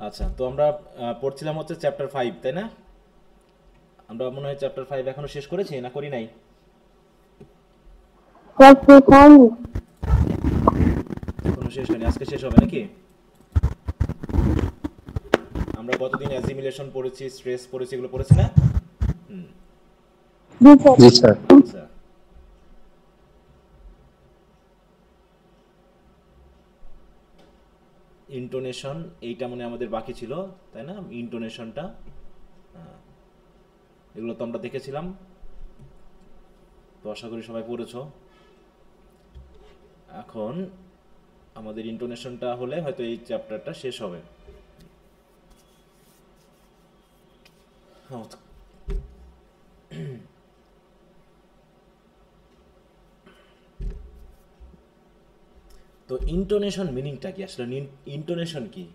আচ্ছা, তো আমরা পড়ছিলাম হচ্ছে চ্যাপ্টার 5, তাই না? আমরা মনে হয় চ্যাপ্টার 5 এখনো শেষ করেছি না করি নাই? এখনো শেষ হয়নি, আজকে শেষ হবে নাকি? আমরা গতদিন অ্যাসিমিলেশন পড়েছি, স্ট্রেস পড়েছি, এগুলো পড়েছি না? হুম। জি স্যার। আচ্ছা, ইন্টোনেশন এইটা মনে হয় আমাদের বাকি ছিল, তাই না? ইন্টোনেশনটা এগুলো তো আমরা দেখেছিলাম, তো আশা করি সবাই পড়েছো। এখন আমাদের ইন্টোনেশনটা হলে হয়তো এই চ্যাপ্টারটা শেষ হবে। তো ইন্টোনেশন মিনিংটা কি আসলে? ইন্টোনেশন কি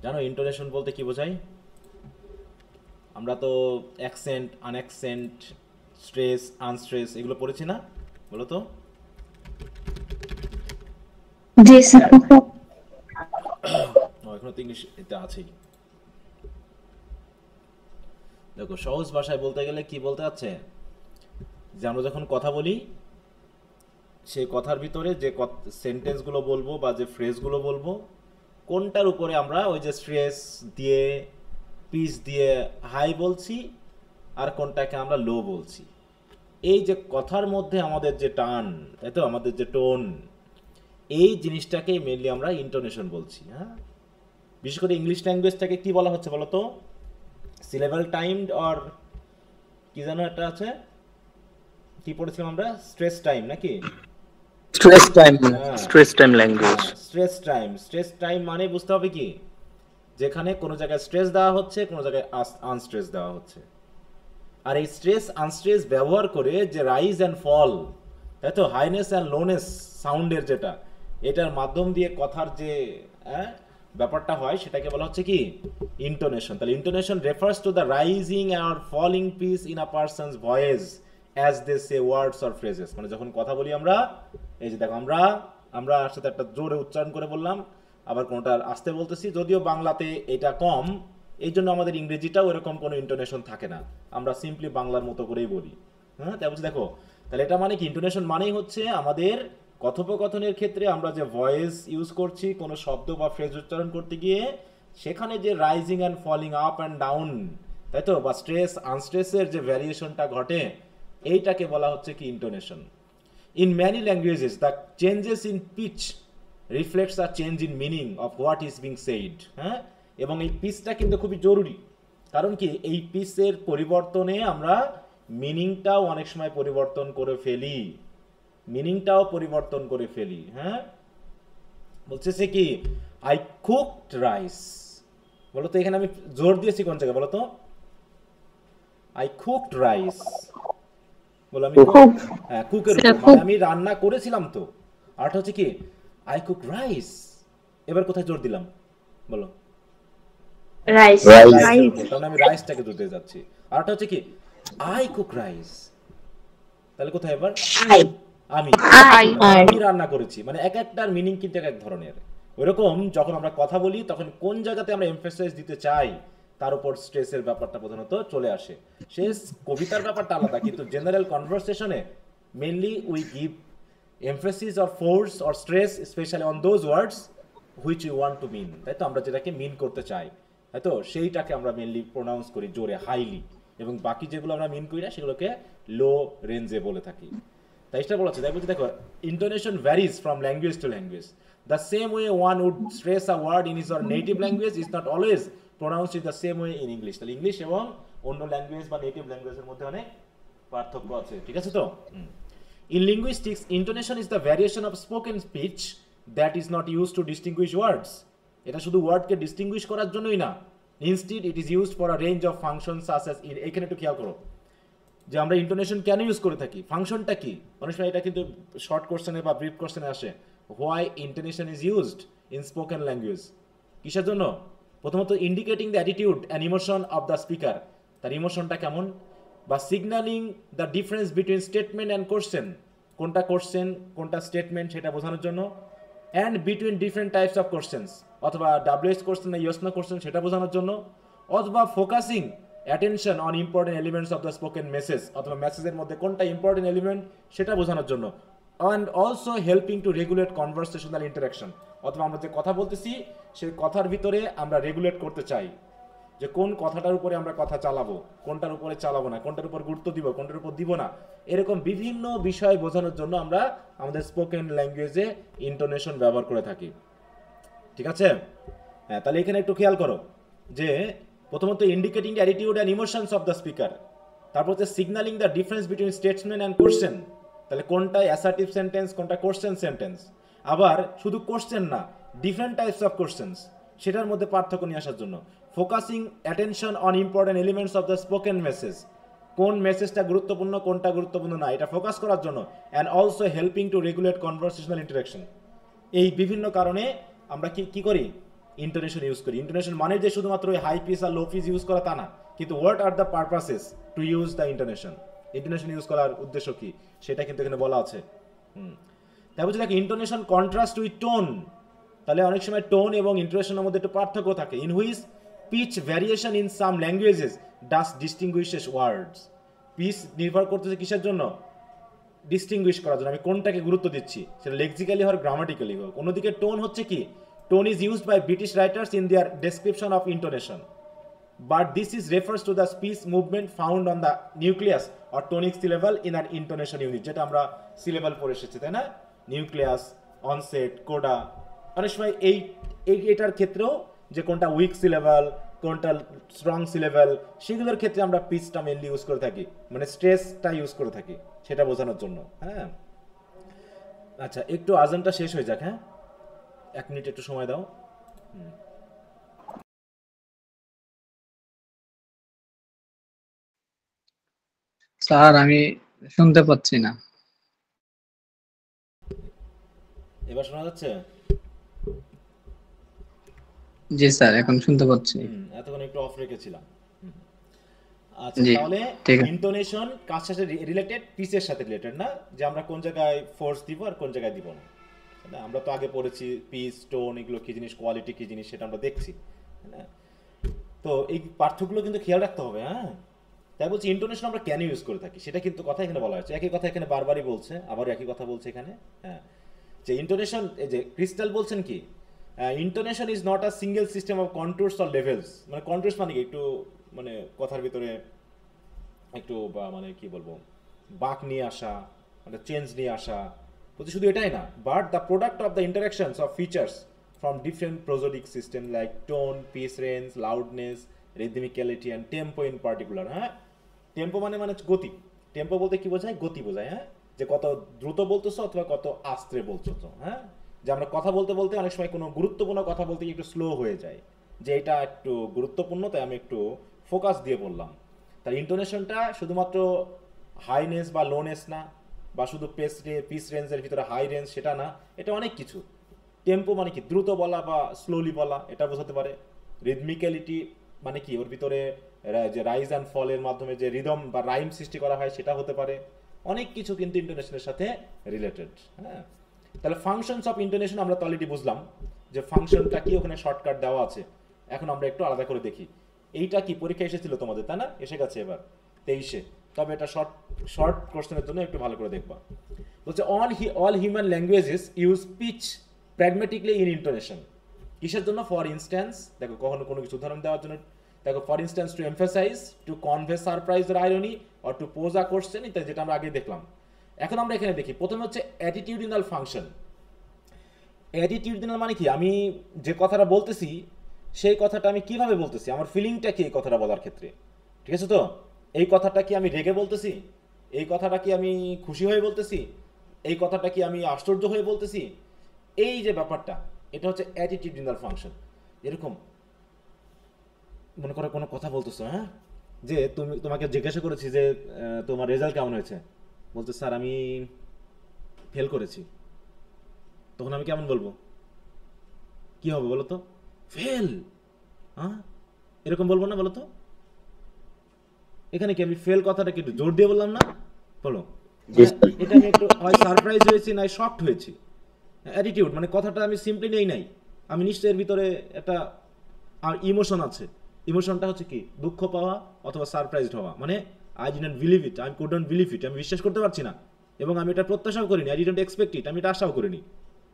জানো? ইন্টোনেশন বলতে কি বোঝায়? আমরা তো অ্যাকসেন্ট, আনঅ্যাকসেন্ট, স্ট্রেস, আনস্ট্রেস এগুলো পড়েছি না? বলো তো। জি স্যার। এখনো তো ইংলিশ এটা আছেই। দেখো, সহজ ভাষায় বলতে গেলে কি বলতে যাচ্ছে, যে আমরা যখন কথা বলি সেই কথার ভিতরে যে সেন্টেন্সগুলো বলবো বা যে ফ্রেজগুলো বলবো, কোনটার উপরে আমরা ওই যে স্ট্রেস দিয়ে, পিচ দিয়ে হাই বলছি, আর কোনটাকে আমরা লো বলছি। এই যে কথার মধ্যে আমাদের যে টান, তাই তো, আমাদের যে টোন, এই জিনিসটাকেই মেনলি আমরা ইন্টোনেশন বলছি। হ্যাঁ, বিশেষ করে ইংলিশ ল্যাঙ্গুয়েজটাকে কি বলা হচ্ছে বলো তো? সিলেবাল টাইমড, অর কি যেন একটা আছে, কি পড়েছিলাম আমরা? স্ট্রেস টাইম নাকি? স্ট্রেস টাইম, হ্যাঁ, স্ট্রেস টাইম ল্যাঙ্গুয়েজ। হ্যাঁ, স্ট্রেস টাইম। স্ট্রেস টাইম মানে বুঝতে হবে কি, যেখানে কোনো জায়গায় স্ট্রেস দেওয়া হচ্ছে, কোনো জায়গায় আনস্ট্রেস দেওয়া হচ্ছে। আর এই স্ট্রেস আনস্ট্রেস ব্যবহার করে যে রাইজ অ্যান্ড ফল, তাই তো, হাইনেস অ্যান্ড লোনেস সাউন্ডের যেটা, এটার মাধ্যম দিয়ে কথার যে হ্যাঁ, ব্যাপারটা হয়, সেটাকে বলা হচ্ছে কি ইন্টোনেশন। তাহলে intonation refers to the rising or falling pitch in a person's voice as they say words or phrases. মানে যখন কথা বলি আমরা, এই যে দেখো, আমরা আমরা সাথে একটা জোরে উচ্চারণ করে বললাম, আবার কোনোটা আস্তে বলতেছি, যদিও বাংলাতে এটা কম, এই জন্য আমাদের ইংরেজিটাও এরকম কোনো ইন্টোনেশন থাকে না, আমরা সিম্পলি বাংলার মতো করেই বলি। হ্যাঁ, তাই বলছি দেখো, তাহলে এটা মানে কি, ইন্টোনেশন মানেই হচ্ছে আমাদের কথোপকথনের ক্ষেত্রে আমরা যে ভয়েস ইউজ করছি কোনো শব্দ বা ফ্রেজ উচ্চারণ করতে গিয়ে, সেখানে যে rising and falling, up and down, তাই তো, বা স্ট্রেস আনস্ট্রেসের যে ভ্যারিয়েশনটা ঘটে, এইটাকে বলা হচ্ছে কি intonation. In many languages the changes in pitch reflects a change in meaning of what is being said. হ্যাঁ, এবং এই পিচটা কিন্তু খুবই জরুরি, কারণ কি, এই পিচের পরিবর্তনে আমরা মিনিংটাও অনেক সময় পরিবর্তন করে ফেলি, মিনিংটাও পরিবর্তন করে ফেলি। হ্যাঁ, বলছে সে কি, আই কুকড রাইস। বলো তো, এখানে আমি জোর দিয়েছি কোন জায়গায় বলো তো? I cooked rice. বলো, আমি হ্যাঁ, কুকের উপর, মানে আমি রান্না করেছিলাম তো। আরটা হচ্ছে কি, আই কুক রাইস। এবার কোথায় জোর দিলাম বলো? রাইস। রাইসের উপর, তার মানে আমি রাইসটাকে জোর দিয়ে যাচ্ছি। আরটা হচ্ছে কি, আই কুক রাইস। তাহলে কোথায় এবার? আমি, আমি রান্না করেছি। মানে এক একটার মিনিং কিন্তু এক এক ধরনের। ওইরকম যখন আমরা কথা বলি, তখন কোন জায়গাতে আমরা এমফেসাইজ দিতে চাই, তার উপর স্ট্রেসের ব্যাপারটা প্রধানত চলে আসে। সে কবিতার ব্যাপারটা আলাদা, কিন্তু জেনারেল কনভারসেশনে mainly we give emphasis or force or stress specially on those words which you want to mean, তাই তো, আমরা যেটাকে মিন করতে চাই, তাই তো, সেইটাকে আমরা মেনলি প্রোনাউন্স করি জোরে, হাইলি, এবং বাকি যেগুলো আমরা মিন করি না সেগুলোকে লো রেঞ্জে বলে থাকি। তাই এটা বলা হচ্ছে, তাই বলছি দেখো, intonation varies from language to language. The same way one would stress a word in his or native language is not always pronounced in the same way in English. তাহলে ইংলিশ এবং অন্য ল্যাঙ্গুয়েজ বা native ল্যাঙ্গুয়েজের মধ্যে অনেক পার্থক্য আছে, ঠিক আছে তো? In linguistics, intonation is the variation of spoken speech that is not used to distinguish words. এটা শুধু ওয়ার্ডকে ডিস্টিংগুইশ করার জন্যই না, instead it is used for a range of function such as, এখানে একটু খেয়াল করো যে আমরা ইন্টোনেশন কেন ইউজ করে থাকি, ফাংশনটা কি। অনেক সময় এটা কিন্তু শর্ট কোশ্চেনে বা ব্রিফ কোশ্চেনে আসে, why intonation is used in spoken language. কিসের জন্য? প্রথমত indicating the attitude and emotion of the speaker, তার ইমোশনটা কেমন, বা signalling the difference between statement and question, কোনটা কোশ্চেন কোনটা স্টেটমেন্ট সেটা বোঝানোর জন্য, and between different types of questions, অথবা ডাব্লিউএস কোশ্চেন না ইয়েস নো কোশ্চেন সেটা বোঝানোর জন্য, অথবা focusing attention on important elements of the spoken message, অথবা মেসেজের মধ্যে কোনটা ইম্পর্টেন্ট এলিমেন্ট সেটা বোঝানোর জন্য, and also helping to regulate conversational interaction, অথবা আমরা যে কথা বলতেছি সেই কথার ভিতরে আমরা রেগুলেট করতে চাই যে কোন কথাটার উপরে আমরা কথা চালাবো, কোনটার উপরে চালাবো না, কোনটার উপর গুরুত্ব দিব, কোনটার উপর দিব না, এরকম বিভিন্ন বিষয় বোঝানোর জন্য আমরা আমাদের স্পোকেন ল্যাঙ্গুয়েজে ইন্টোনেশন ব্যবহার করে থাকি। ঠিক আছে? হ্যাঁ, তাহলে এখানে একটু খেয়াল করো যে প্রথমত indicating the attitude and emotions of the speaker, তারপর হচ্ছে signalling the difference between statement and question, তাহলে কোনটা অ্যাসার্টিভ সেন্টেন্স কোনটা কোশ্চেন সেন্টেন্স, আবার শুধু কোশ্চেন না ডিফারেন্ট টাইপস অফ কোশ্চেন্স সেটার মধ্যে পার্থক্য নিয়ে আসার জন্য, focusing attention on important elements of the spoken message, কোন মেসেজটা গুরুত্বপূর্ণ কোনটা গুরুত্বপূর্ণ না এটা ফোকাস করার জন্য, and also helping to regulate conversational interaction. এই বিভিন্ন কারণে আমরা কি করি ইন্টোনেশন ইউজ করি। ইন্টোনেশন মানে যে শুধুমাত্র ওই হাই পিস আর লো পিস ইউজ করা তা না, কিন্তু what are the purposes to use the intonation, intonation use করার উদ্দেশ্য কি সেটা কিন্তু এখানে বলা আছে। তাই বলছি দেখ ইন্টোনেশন কন্ট্রাস্ট উইথ টোন, তাহলে অনেক সময় টোন এবং ইন্টোনেশনের মধ্যে একটু পার্থক্য থাকে। In which pitch variation in some languages does distinguishes words, pitch নির্ভর করতেছে কিসের জন্য, ডিস্টিংগুইশ করার জন্য আমি কোনটাকে গুরুত্ব দিচ্ছি, সেটা লেক্সিক্যালি হোক গ্রামাটিক্যালি হোক। অন্যদিকে টোন হচ্ছে কি, tone is used by British writers in their description of intonation, but this is refers to the speech movement found on the nucleus or tonic syllable in an intonation unit, যেটা আমরা syllable পড়ে এসেছি তাই না, nucleus, onset, Coda. অনেক সময় এটার ক্ষেত্রেও যে কোনটা উইক সিলেবল কোনটা স্ট্রং সিলেবল সেগুলোর ক্ষেত্রে আমরা পিচটা মেনলি ইউজ করে থাকি, মানে স্ট্রেসটা ইউজ করে থাকি সেটা বোঝানোর জন্য। হ্যাঁ, আচ্ছা একটু আজানটা শেষ হয়ে যাক। হ্যাঁ, 1 মিনিট একটু সময় দাও। স্যার আমি শুনতে পাচ্ছি না। এবার শোনা যাচ্ছে? জি স্যার এখন শুনতে পাচ্ছি। এতক্ষণ একটু অফ রেখেছিলাম। আচ্ছা জি, তাহলে ঠিক আছে। ইন্টোনেশন কার সাথে রিলেটেড, পিচের সাথে রিলেটেড না, যে আমরা কোন জায়গায় ফোর্স দিব আর কোন জায়গায় দিব না। না আমরা তো আগে পড়েছি পিচ টোন এগুলো কি জিনিস, কোয়ালিটি কি জিনিস সেটা আমরা দেখছি। হ্যাঁ, তো এই পার্থক্যগুলো কিন্তু খেয়াল রাখতে হবে। হ্যাঁ, তাই বলছি ইন্টোনেশন আমরা কেন ইউজ করে থাকি সেটা কিন্তু কথা এখানে বলা হয়েছে, একই কথা এখানে বারবারই বলছে, আবার একই কথা বলছে এখানে। হ্যাঁ, যে ইন্টোনেশন, এই যে ক্রিস্টাল বলছেন কি, intonation is not a single system of controls or levels, মানে কন্ট্রোলস মানে কি একটু মানে কথার ভিতরে একটু বা মানে কি বলবো বাঁক নিয়ে আসা, মানে চেঞ্জ নিয়ে আসা, বলতে শুধু এটাই না, but the product of the interactions of features from different prosodic system like tone, pitch range, loudness, rhythmicality and tempo in particular. হ্যাঁ, টেম্পো মানে মানে গতি, টেম্পো বলতে কি বোঝায়, গতি বোঝায়। হ্যাঁ, যে কত দ্রুত বলতেছো অথবা কত আস্তে বলছো। হ্যাঁ, যে আমরা কথা বলতে বলতে অনেক সময় কোনো গুরুত্বপূর্ণ কথা বলতে গিয়ে একটু স্লো হয়ে যায়, যে এটা একটু গুরুত্বপূর্ণ তাই আমি একটু ফোকাস দিয়ে বললাম। তার ইন্টোনেশনটা শুধুমাত্র হাইনেস বা লোনেস না, বা শুধু পিচ রেঞ্জের ভিতরে হাই রেঞ্জ সেটা না, এটা অনেক কিছু। টেম্পো মানে কি দ্রুত বলা বা স্লোলি বলা এটা বোঝাতে পারে। রিদমিক্যালিটি মানে কি ওর ভিতরে যে রাইজ অ্যান্ড ফলের মাধ্যমে যে রিদম বা রাইম সৃষ্টি করা হয় সেটা হতে পারে। অনেক কিছু কিন্তু ইন্টোনেশনের সাথে রিলেটেড। হ্যাঁ, তাহলে ফাংশনস অফ ইন্টোনেশন আমরা তো অলরেডি বুঝলাম যে ফাংশনটা কি, ওখানে শর্টকাট দেওয়া আছে। এখন আমরা একটু আলাদা করে দেখি, এইটা কি পরীক্ষা এসেছিল তোমাদের তাই না, এসে গেছে এবার 23-এ, তবে এটা শর্ট কোশ্চেনের জন্য একটু ভালো করে দেখবা। বলছে all human languages use speech pragmatically in intonation, কিসের জন্য, ফর ইনস্ট্যান্স, দেখো কখনো কোনো কিছু উদাহরণ দেওয়ার জন্য, দেখো for instance to emphasise, to convey surprise or irony, or to pose a question ইত্যাদি, যেটা আমরা আগে দেখলাম। এখন আমরা এখানে দেখি প্রথমে হচ্ছে অ্যাটিটিউডিনাল ফাংশন। অ্যাটিটিউডিনাল মানে কি, আমি যে কথাটা বলতেছি সেই কথাটা আমি কিভাবে বলতেছি, আমার ফিলিংটা কি এই কথাটা বলার ক্ষেত্রে। ঠিক আছে, তো এই কথাটা কি আমি রেগে বলতেছি, এই কথাটা কি আমি খুশি হয়ে বলতেছি, এই কথাটা কি আমি আশ্চর্য হয়ে বলতেছি, এই যে ব্যাপারটা এটা হচ্ছে অ্যাটিটিউডিনাল ফাংশন। এরকম মনে করো কোনো কথা বলতেছো, হ্যাঁ, যে তোমাকে জিজ্ঞাসা করেছি যে তোমার রেজাল্ট কেমন হয়েছে, বলতে স্যার আমি ফেল করেছি, তখন আমি কেমন বলবো, কি হবে বলো তো, ফেল, হ্যাঁ এরকম বলবো না বলো তো। এখানে কি আমি ফেল কথাটা কি একটু জোর দিয়ে বললাম না, বলো, এটা আমি একটু হয় সারপ্রাইজ হয়েছি না শকড হয়েছি, অ্যাটিটিউড মানে কথাটা আমি সিম্পলি নেই নাই, আমি নিশ্চয়ের ভিতরে একটা ইমোশন আছে। ইমোশনটা হচ্ছে কি, দুঃখ পাওয়া অথবা সারপ্রাইজড হওয়া, মানে I didn't believe it, I couldn't believe it, আমি বিশ্বাস করতে পারছি না এবং আমি এটা প্রত্যাশাও করিনি, আই ডিডন্ট এক্সপেক্ট ইট, আমি এটা আশাও করিনি।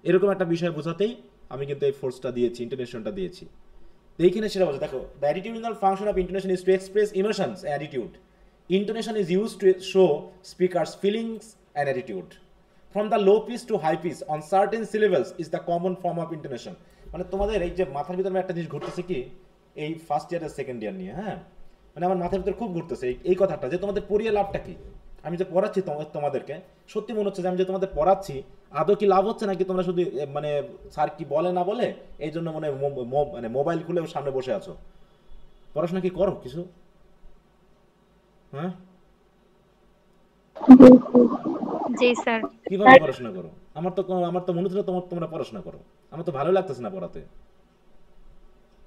এরকম একটা বিষয় বোঝাতেই আমি কিন্তু এই ফোর্সটা দিয়েছি, ইন্টারনেশনটা দিয়েছি। তো এইখানে সেটা বলছে, দেখো the attitudinal function of intonation is to express emotions attitude. Intonation is use to show speaker's feelings and attitude. From the low pitch to high pitch on certain syllables is the common form of intonation. মানে তোমাদের এই যে মাথার ভিতরে একটা জিনিস ঘুরতেছে কি, এই ফার্স্ট ইয়ার আর সেকেন্ড ইয়ার নিয়ে, হ্যাঁ মানে আমার মাথার ভিতরে খুব ঘুরতেছে এই কথাটা যে তোমাদের পড়িয়ে লাভটা কি। আমি যে পড়াচ্ছি তোমাদেরকে সত্যি মনে হচ্ছে যে আমি যে তোমাদের পড়াচ্ছি আদৌ কি লাভ হচ্ছে নাকি তোমরা শুধু মানে স্যার কি বলে না বলে এই জন্য মানে মানে মোবাইল খুলে সামনে বসে আছো। পড়াশোনা কি করো কিছু? হ্যাঁ জি স্যার। কিভাবে পড়াশোনা করো? আমার তো মনে হচ্ছে তোমরা পড়াশোনা করো, আমার তো ভালো লাগতেছে না পড়াতে।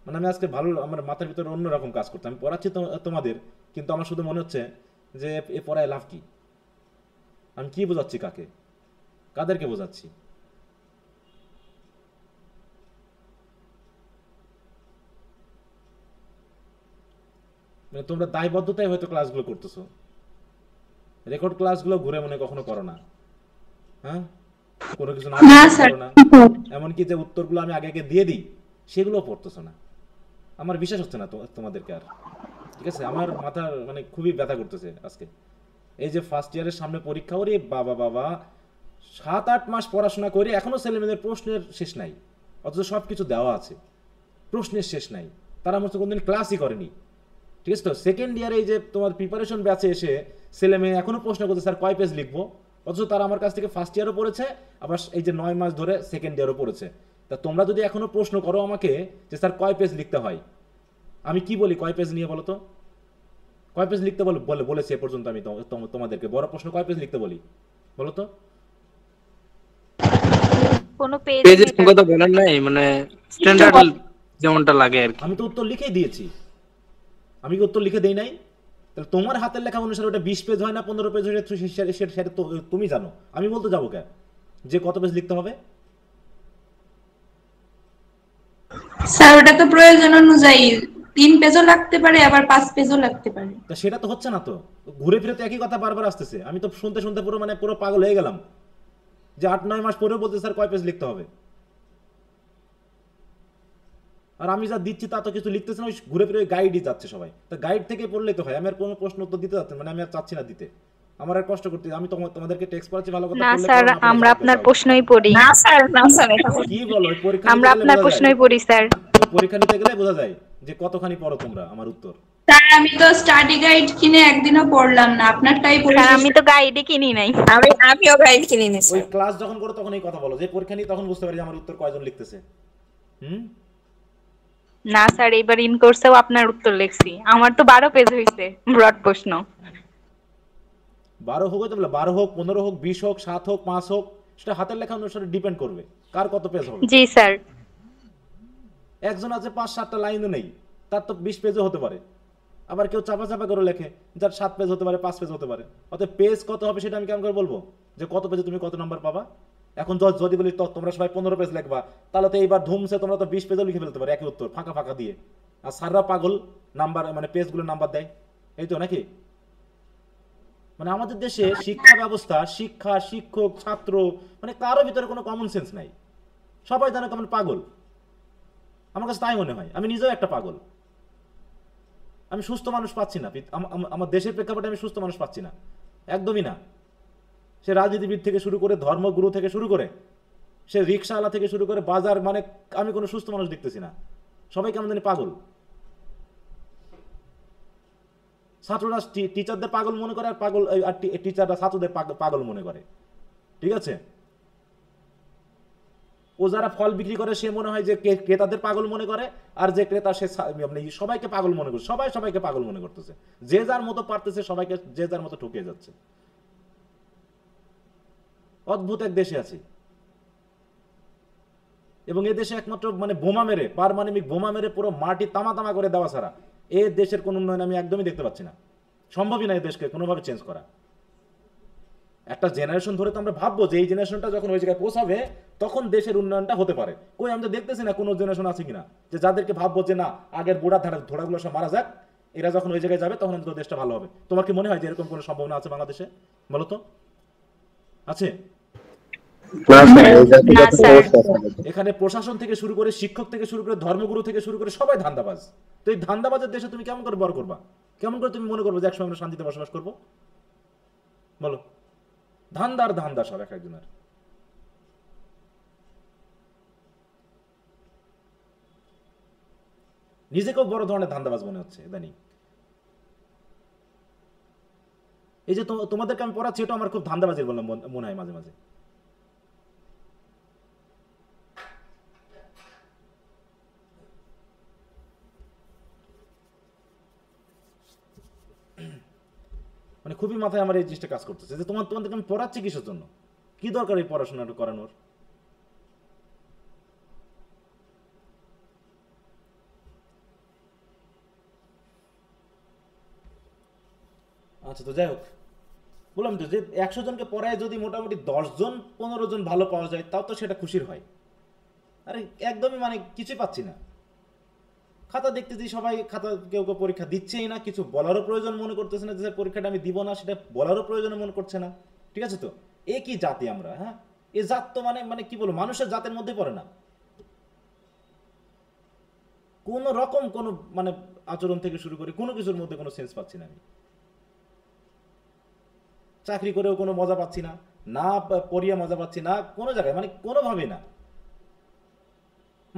মানে আমি আজকে ভালো, আমার মাথার ভিতরে অন্যরকম কাজ করতে, আমি পড়াচ্ছি তোমাদের, কিন্তু আমার শুধু মনে হচ্ছে যে এ পড়ায় লাভ কি, আমি কি বোঝাচ্ছি, কাকে কাদেরকে বোঝাচ্ছি। মানে তোমরা দায়বদ্ধতায় হয়তো ক্লাসগুলো করতেছো, রেকর্ড ক্লাসগুলো ঘুরে মনে কখনো করো না, হ্যাঁ কোনো কিছু না করো না, এমনকি যে উত্তরগুলো আমি আগে আগে দিয়ে দিই সেগুলো পড়তেছো না। আমার বিশ্বাস হচ্ছে না তোমাদেরকে আর, ঠিক আছে? আমার মাথার মানে খুবই ব্যথা করতেছে আজকে। এই যে ফার্স্ট ইয়ারের সামনে পরীক্ষা, ওরে বাবা বাবা 7-8 মাস পড়াশোনা করে এখনো ছেলেমেয়েদের প্রশ্নের শেষ নাই, অথচ সব কিছু দেওয়া আছে, প্রশ্নের শেষ নাই, তারা আমার তো কোনদিন ক্লাসই করেনি, ঠিক আছে? তো সেকেন্ড ইয়ারে এই যে তোমার প্রিপারেশন ব্যাচে এসে ছেলে মেয়ে এখনো প্রশ্ন করতে স্যার কয় পেজ লিখবো, অথচ তারা আমার কাছ থেকে ফার্স্ট ইয়ারও পড়েছে, আবার এই যে 9 মাস ধরে সেকেন্ড ইয়ারও পড়েছে। তা তোমরা যদি এখনো প্রশ্ন করো আমাকে যে স্যার কয় পেজ লিখতে হয়, আমি কি বলি কয় পেজ নিয়ে বলো তো? কয় পেজ লিখতে বলেছি এ পর্যন্ত আমি তোমাদেরকে? বড় প্রশ্ন কয় পেজ লিখতে বলি বলো তো? কোনো পেজ পেজের সংখ্যা তো বলেন নাই, মানে স্ট্যান্ডার্ড যেমনটা লাগে আর কি। আমি তো উত্তর লিখেই দিয়েছি, আমি কি উত্তর লিখে দেই নাই? তাহলে তোমার হাতের লেখা অনুসারে ওটা 20 পেজ হয় না 15 পেজ হয়, সেটা তুমি জানো, আমি বলতে যাবো কেন যে কত পেজ লিখতে হবে? স্যার ওটা তো প্রয়োজন অনুযায়ী 3 পেজও লাগতে পারে, আবার 5 পেজও লাগতে পারে। তা সেটা তো হচ্ছে না, তো ঘুরে ফিরে তো একই কথা বারবার আসতেছে। আমি তো শুনতে শুনতে পুরো মানে পুরো পাগল হয়ে গেলাম যে 8-9 মাস পরেও বলতে স্যার কয় পেজ লিখতে হবে, আর আমি যা দিচ্ছি তা তো কিছু লিখতেছে না, ওই ঘুরে ফিরে গাইডই যাচ্ছে সবাই। তা গাইড থেকে পড়লে তো হয়, আমি আর কোনো প্রশ্ন উত্তর দিতে যাচ্ছি মানে আমি আর চাচ্ছি না দিতে, আমার আর কষ্ট করতে। আমি তোমাদেরকে টেক্সট পড়াচ্ছি ভালো কথা, না স্যার, আমরা আপনার প্রশ্নই পড়ি। না স্যার, না স্যার, কি বলো? ওই পরীক্ষা আমরা আপনার প্রশ্নই পড়ি স্যার। পরীক্ষা নিতে গেলে বোঝা যায় যে কতখানি পড়ো তোমরা আমার উত্তর। স্যার আমি তো স্টাডি গাইড কিনে একদিনও পড়লাম না, আপনারটাই পড়ে। স্যার আমি তো গাইডই কিনি নাই। আমিও গাইড কিনে নিয়েছি। ওই ক্লাস যখন করো তখন এই কথা বলো যে পরীক্ষা নিয়ে, তখন বুঝতে পারি যে আমার উত্তর কয়জন লিখতেছে। না স্যার, এইবার ইন কোর্সেও আপনার উত্তর লিখছি, আমার তো 12 পেজ হইছে ব্রড প্রশ্ন। 12 হোক, 12 হোক, 15 হোক, 20 হোক, 7 হোক, 5 হোক, সেটা হাতের লেখা অনুসারে ডিপেন্ড করবে কার কত পেজ হবে। জি স্যার। একজন আছে 5-7টা লাইনও নেই, তার তো 20 পেজও হতে পারে। আবার কেউ চাপা চাপা করে লেখে, যার 7 পেজ হতে পারে, 5 পেজ হতে পারে। অতএব পেজ কত হবে সেটা আমি কেমন করে বলবো যে কত পেজে তুমি কত নাম্বার পাবা? এখন যদি বলি তোমরা সবাই 15 পেজ লিখবা, তাহলে তো এইবার ধুমসে তোমরা তো 20 পেজও লিখে ফেলতে পারো একই উত্তর ফাঁকা ফাঁকা দিয়ে। আর স্যাররা পাগল, নাম্বার মানে পেজগুলো নাম্বার দেয়, এই তো নাকি? মানে আমাদের দেশে শিক্ষা ব্যবস্থা, শিক্ষা, শিক্ষক, ছাত্র, মানে কারোর ভিতরে কোনো কমন সেন্স নাই, সবাই জানে কেমন পাগল। আমার কাছে তাই মনে হয়, আমি নিজেও একটা পাগল। আমি সুস্থ মানুষ পাচ্ছি না, আমার দেশের প্রেক্ষাপটে আমি সুস্থ মানুষ পাচ্ছি না, একদমই না। সে রাজনীতিবিদ থেকে শুরু করে, ধর্মগুরু থেকে শুরু করে, সে রিক্সাওয়ালা থেকে শুরু করে, বাজার, মানে আমি কোনো সুস্থ মানুষ দেখতেছি না, সবাই কেমন জানি পাগল। ছাত্ররা টিচারদের পাগল মনে করে, আর টিচাররা ছাত্রদের পাগল মনে করে, ঠিক আছে? ও যারা ফল বিক্রি করে সে মনে হয় যে ক্রেতাদের পাগল মনে করে, আর যে ক্রেতা সে সবাইকে পাগল মনে করে, সবাইকে পাগল মনে করতেছে, যে যার মতো পারতেছে, সবাইকে যে যার মতো ঠকিয়ে যাচ্ছে। অদ্ভুত এক দেশে আছি, এবং এ দেশে একমাত্র মানে বোমা মেরে, পারমাণবিক বোমা মেরে পুরো মাটি তামা তামা করে দেওয়া ছাড়া এ দেশের কোন উন্নয়ন আমি একদমই দেখতে পাচ্ছি না। সম্ভবই না এই দেশকে কোনোভাবে চেঞ্জ করা। একটা জেনারেশন ধরে তো আমরা ভাববো যে এই জেনারেশনটা যখন ওই জায়গায় পৌঁছাবে তখন দেশের উন্নয়নটা হতে পারে। কই আমরা দেখতেছি না কোনো জেনারেশন আছে কিনা যে যাদেরকে ভাববো যে না আগের বুড়া ধোড়াগুলো সব মারা যাক, এরা যখন ওই জায়গায় যাবে তখন অন্তত দেশটা ভালো হবে। তোমার কি মনে হয় যে এরকম কোনো সম্ভাবনা আছে বাংলাদেশে? বলো তো, আছে? না স্যার। এখানে প্রশাসন থেকে শুরু করে, শিক্ষক থেকে শুরু করে, ধর্মগুরু থেকে শুরু করে সবাই ধান্দাবাজ। তো এই ধান্দাবাজের দেশে তুমি কেমন করে বড় করবা? কেমন করে তুমি মনে করবো যে একসময় আমরা শান্তিতে বসবাস করবো? বলো, ধান্দার ধান্দা সব এক একজনের। নিজেকেও বড় ধরনের ধান্দাবাজ মনে হচ্ছে ইদানিং। এই যে তোমাদেরকে আমি পড়াচ্ছি এটা আমার খুব ধান্দাবাজির বললাম মনে হয় মাঝে মাঝে। মানে খুবই মাথায় আমার এই জিনিসটা কাজ করতেছে যে তোমাদেরকে আমি পড়াচ্ছি কিসের জন্য? কি দরকার এই পড়াশোনাটা করানোর? আচ্ছা, তো যাই হোক, বললাম তো যে 100 জনকে পড়ায় যদি মোটামুটি 10 জন 15 জন ভালো পাওয়া যায় তাও তো সেটা খুশির হয়। আরে একদমই মানে কিছুই পাচ্ছি না। খাতা দেখতেছি সবাই, খাতা কেউ কেউ পরীক্ষা দিচ্ছেই না, কিছু বলারও প্রয়োজন মনে করতেছে না যে পরীক্ষাটা আমি দিব না, সেটা বলারও প্রয়োজন মনে করছে না। ঠিক আছে, তো এ কি জাতি আমরা? হ্যাঁ, এ জাত তো মানে মানে কি বলবো, মানুষের জাতের মধ্যে পড়ে না। কোন রকম কোন মানে আচরণ থেকে শুরু করে কোনো কিছুর মধ্যে কোনো সেন্স পাচ্ছি না আমি। চাকরি করেও কোনো মজা পাচ্ছি না, না পড়িয়া মজা পাচ্ছি না কোনো জায়গায়, মানে কোনোভাবে না।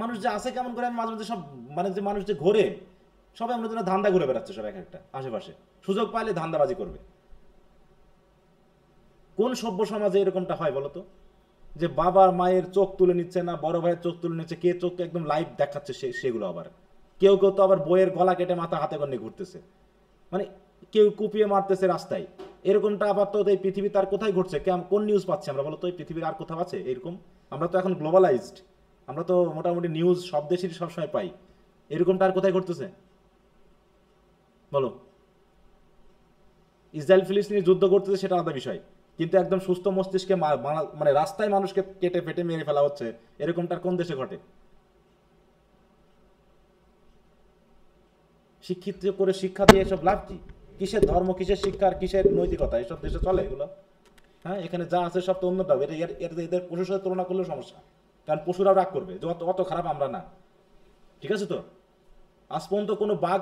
মানুষ যে আছে কেমন করে, আমি মাঝে মাঝে সব মানে যে মানুষ যে ঘোরে সবাই আমরা যেন ধান্দা ঘুরে বেড়াচ্ছে সব এক একটা আশেপাশে, সুযোগ পাইলে ধান্দাবাজি করবে। কোন সভ্য সমাজে এরকমটা হয় বলতো? যে বাবা মায়ের চোখ তুলে নিচ্ছে না, বড় ভাইয়ের চোখ তুলে নিচ্ছে, কে চোখ একদম লাইভ দেখাচ্ছে সেগুলো আবার কেউ কেউ তো আবার বইয়ের গলা কেটে মাথা হাতে করে নিয়ে ঘুরতেছে, মানে কেউ কুপিয়ে মারতেছে রাস্তায়। এরকমটা আবার তো এই পৃথিবীতে আর কোথায় ঘটছে? কোন নিউজ পাচ্ছি আমরা বলো তো? এই পৃথিবীর আর কোথাও আছে এরকম? আমরা তো এখন গ্লোবালাইজড, আমরা তো মোটামুটি নিউজ সব দেশেরই সবসময় পাই। এরকমটা আর কোথায় ঘটতেছে বলো? ইসরায়েল ফিলিস্তিনি যুদ্ধ করতেছে সেটা আলাদা বিষয়, কিন্তু একদম সুস্থ মস্তিষ্কে মানে রাস্তায় মানুষকে কেটে ফেটে মেরে ফেলা হচ্ছে, এরকমটা কোন দেশে ঘটে? শিক্ষিত করে শিক্ষা দিয়ে এসব লাভ কি? কিসের ধর্ম, কিসের শিক্ষা, আর কিসের নৈতিকতা এসব দেশে চলে এগুলো? হ্যাঁ, এখানে যা আছে সব তো অন্যটা। এদের পশুর সাথে তুলনা করলেও সমস্যা, কারণ পশুরাও রাগ করবে যে অত খারাপ আমরা না। ঠিক আছে, তো আজ পর্যন্ত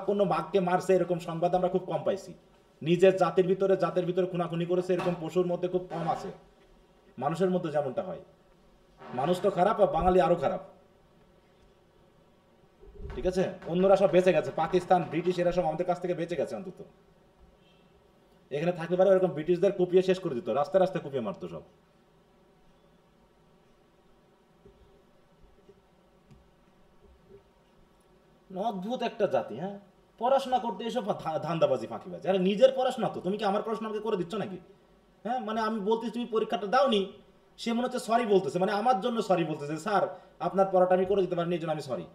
কোনো বাঘকে মারছে এরকম সংবাদ আমরা খুব কম পাইছি। নিজের জাতের ভিতরে খুনাখুনি করেছে এরকম পশুর মধ্যে খুব কম আছে। মানুষের মধ্যে যেমনটা হয়, মানুষ তো খারাপ আর বাঙালি আরো খারাপ। ঠিক আছে, অন্যরা সব বেঁচে গেছে, পাকিস্তান ব্রিটিশ এরা সব আমাদের কাছ থেকে বেঁচে গেছে। অন্তত এখানে থাকতে পারে এরকম ব্রিটিশদের কুপিয়ে শেষ করে দিত, রাস্তায় রাস্তায় কুপিয়ে মারতো সব। অদ্ভুত একটা জাতি। হ্যাঁ, পড়াশোনা করতে এসব ধান্দাবাজি ফাঁকিবাজি। আরে নিজের পড়াশোনা তো তুমি কি আমার পড়াশোনা আমাকে করে দিচ্ছ নাকি? হ্যাঁ, মানে আমি বলতেছি তুমি পরীক্ষাটা দাওনি, সে মনে হচ্ছে সরি বলতেছে, মানে আমার জন্য সরি বলতেছে, স্যার আপনার পড়াটা আমি করে দিতে পারিনি এই জন্য আমি সরি।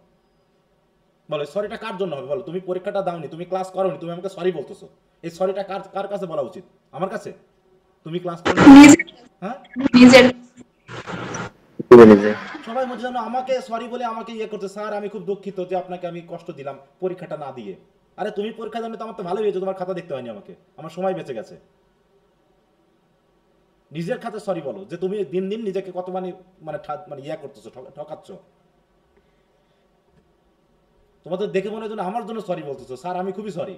বলো সরিটা কার জন্য হবে? বলো, তুমি পরীক্ষাটা দাওনি, তুমি ক্লাস করোনি, তুমি আমাকে সরি বলতেছো, এই সরিটা কার কাছে বলা উচিত? আমার কাছে? তুমি ক্লাস করো? হ্যাঁ, সবাই মধ্যে যেন আমাকে সরি বলে আমাকে ইয়ে করছে, স্যার আমি খুব দুঃখিত যে আপনাকে আমি কষ্ট দিলাম পরীক্ষাটা না দিয়ে। আরে তুমি পরীক্ষা জানো তো আমার তো ভালোই হয়েছে, তোমার খাতা দেখতে হয়নি আমাকে, আমার সময় বেঁচে গেছে। নিজের খাতে সরি বলো, যে তুমি দিন দিন নিজেকে কত মানে ইয়া করতেছো, ঠকাচ্ছ। তোমাদের দেখে মনে হয় আমার জন্য সরি বলতেছো, স্যার আমি খুবই সরি।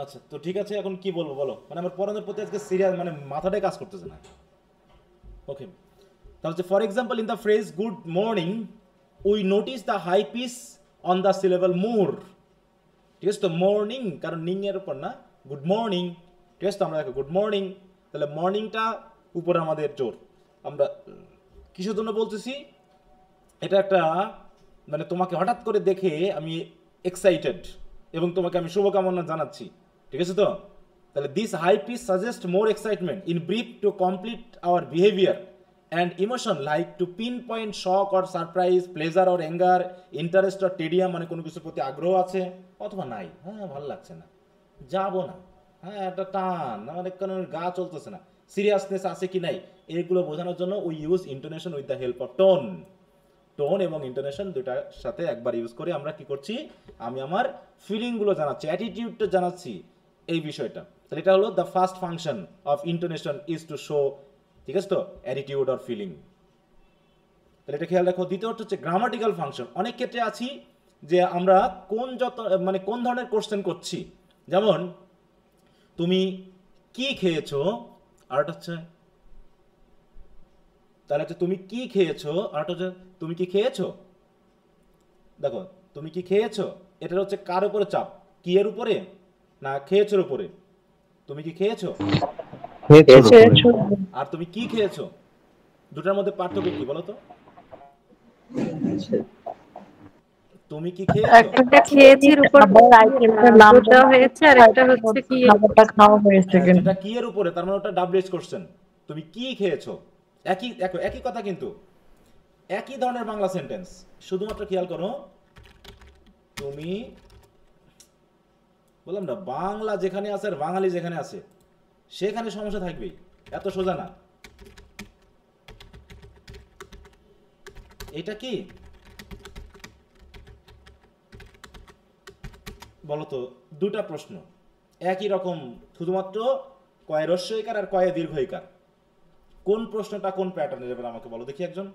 আচ্ছা, তো ঠিক আছে, এখন কি বলবো বলো? মানে আমার পড়ানোর প্রতি আজকে সিরিয়াস মানে মাথাটাই কাজ করতেছে না। ওকে, তাহলে for example in the phrase good morning we notice the high pitch on the syllable morn. ঠিক আছে, তো মর্নিং কারণ নিং এর উপর না, গুড মর্নিং। ঠিক আছে, তো আমরা দেখো গুড মর্নিং, তাহলে মর্নিংটা উপরে আমাদের জোর। আমরা কিসের জন্য বলতেছি? এটা একটা মানে তোমাকে হঠাৎ করে দেখে আমি এক্সাইটেড এবং তোমাকে আমি শুভকামনা জানাচ্ছি। ঠিক আছে, তো তাহলে this high pitch suggest more excitement in brief to complete our behaviour and emotion like to pin point shock or surprise, pleasure or anger, interest or tedium, মানে কোনো কিছুর প্রতি আগ্রহ আছে অথবা নাই, হ্যাঁ ভালো লাগছে না, যাবো না, হ্যাঁ একটা টান, অনেক কারণ গা চলতেছে না, সিরিয়াসনেস আছে কি নাই, এগুলো বোঝানোর জন্য we use intonation with the help of tone. Tone এবং ইন্টোনেশন দুটার সাথে একবার ইউজ করে আমরা কি করছি, আমি আমার ফিলিংগুলো জানাচ্ছি, অ্যাটিটিউডটা জানাচ্ছি, এই বিষয়টা। তাহলে এটা হলো the first function of intonation is to show, ঠিক আছে তো, অ্যাটিটিউড অর ফিলিং। তাহলে এটা খেয়াল রাখো। দ্বিতীয়ত হচ্ছে গ্রামাটিক্যাল ফাংশন। অনেক ক্ষেত্রে আছি যে আমরা কোন ধরনের কোশ্চেন করছি, যেমন তুমি কি খেয়েছো, আর একটা হচ্ছে তাহলে হচ্ছে তুমি কি খেয়েছো, আর একটা হচ্ছে তুমি কি খেয়েছো। দেখো তুমি কি খেয়েছো, এটা হচ্ছে কার উপরে চাপ, কি এর উপরে না খেয়েছোর উপরে। তুমি কি খেয়েছো আর তুমি কি খেয়েছো, দুটার মধ্যে পার্থক্য কি বলো তো? তুমি কি খেয়েছো, একটা খেয়েছির উপর নাম দেওয়া হয়েছে, আর একটা হচ্ছে কি খাবারটা খাওয়া হয়েছে হ্যাঁ, কিনা। যেটা কি এর উপরে, তার মানে ওটা ডাব্লিউএইচ কোশ্চেন। তুমি কি খেয়েছো, একই কথা, কিন্তু একই ধরনের বাংলা সেন্টেন্স, শুধুমাত্র খেয়াল করো তুমি, বললাম না বাংলা যেখানে আছে আর বাঙালি যেখানে আছে সেখানে সমস্যা থাকবেই, এত সোজা না। এটা কি বলতো, দুটা প্রশ্ন একই রকম, শুধুমাত্র কয় রস্যইকার আর কয় দীর্ঘইকার, কোন প্রশ্নটা কোন প্যাটার্নে যাবে আমাকে বলো দেখি একজন।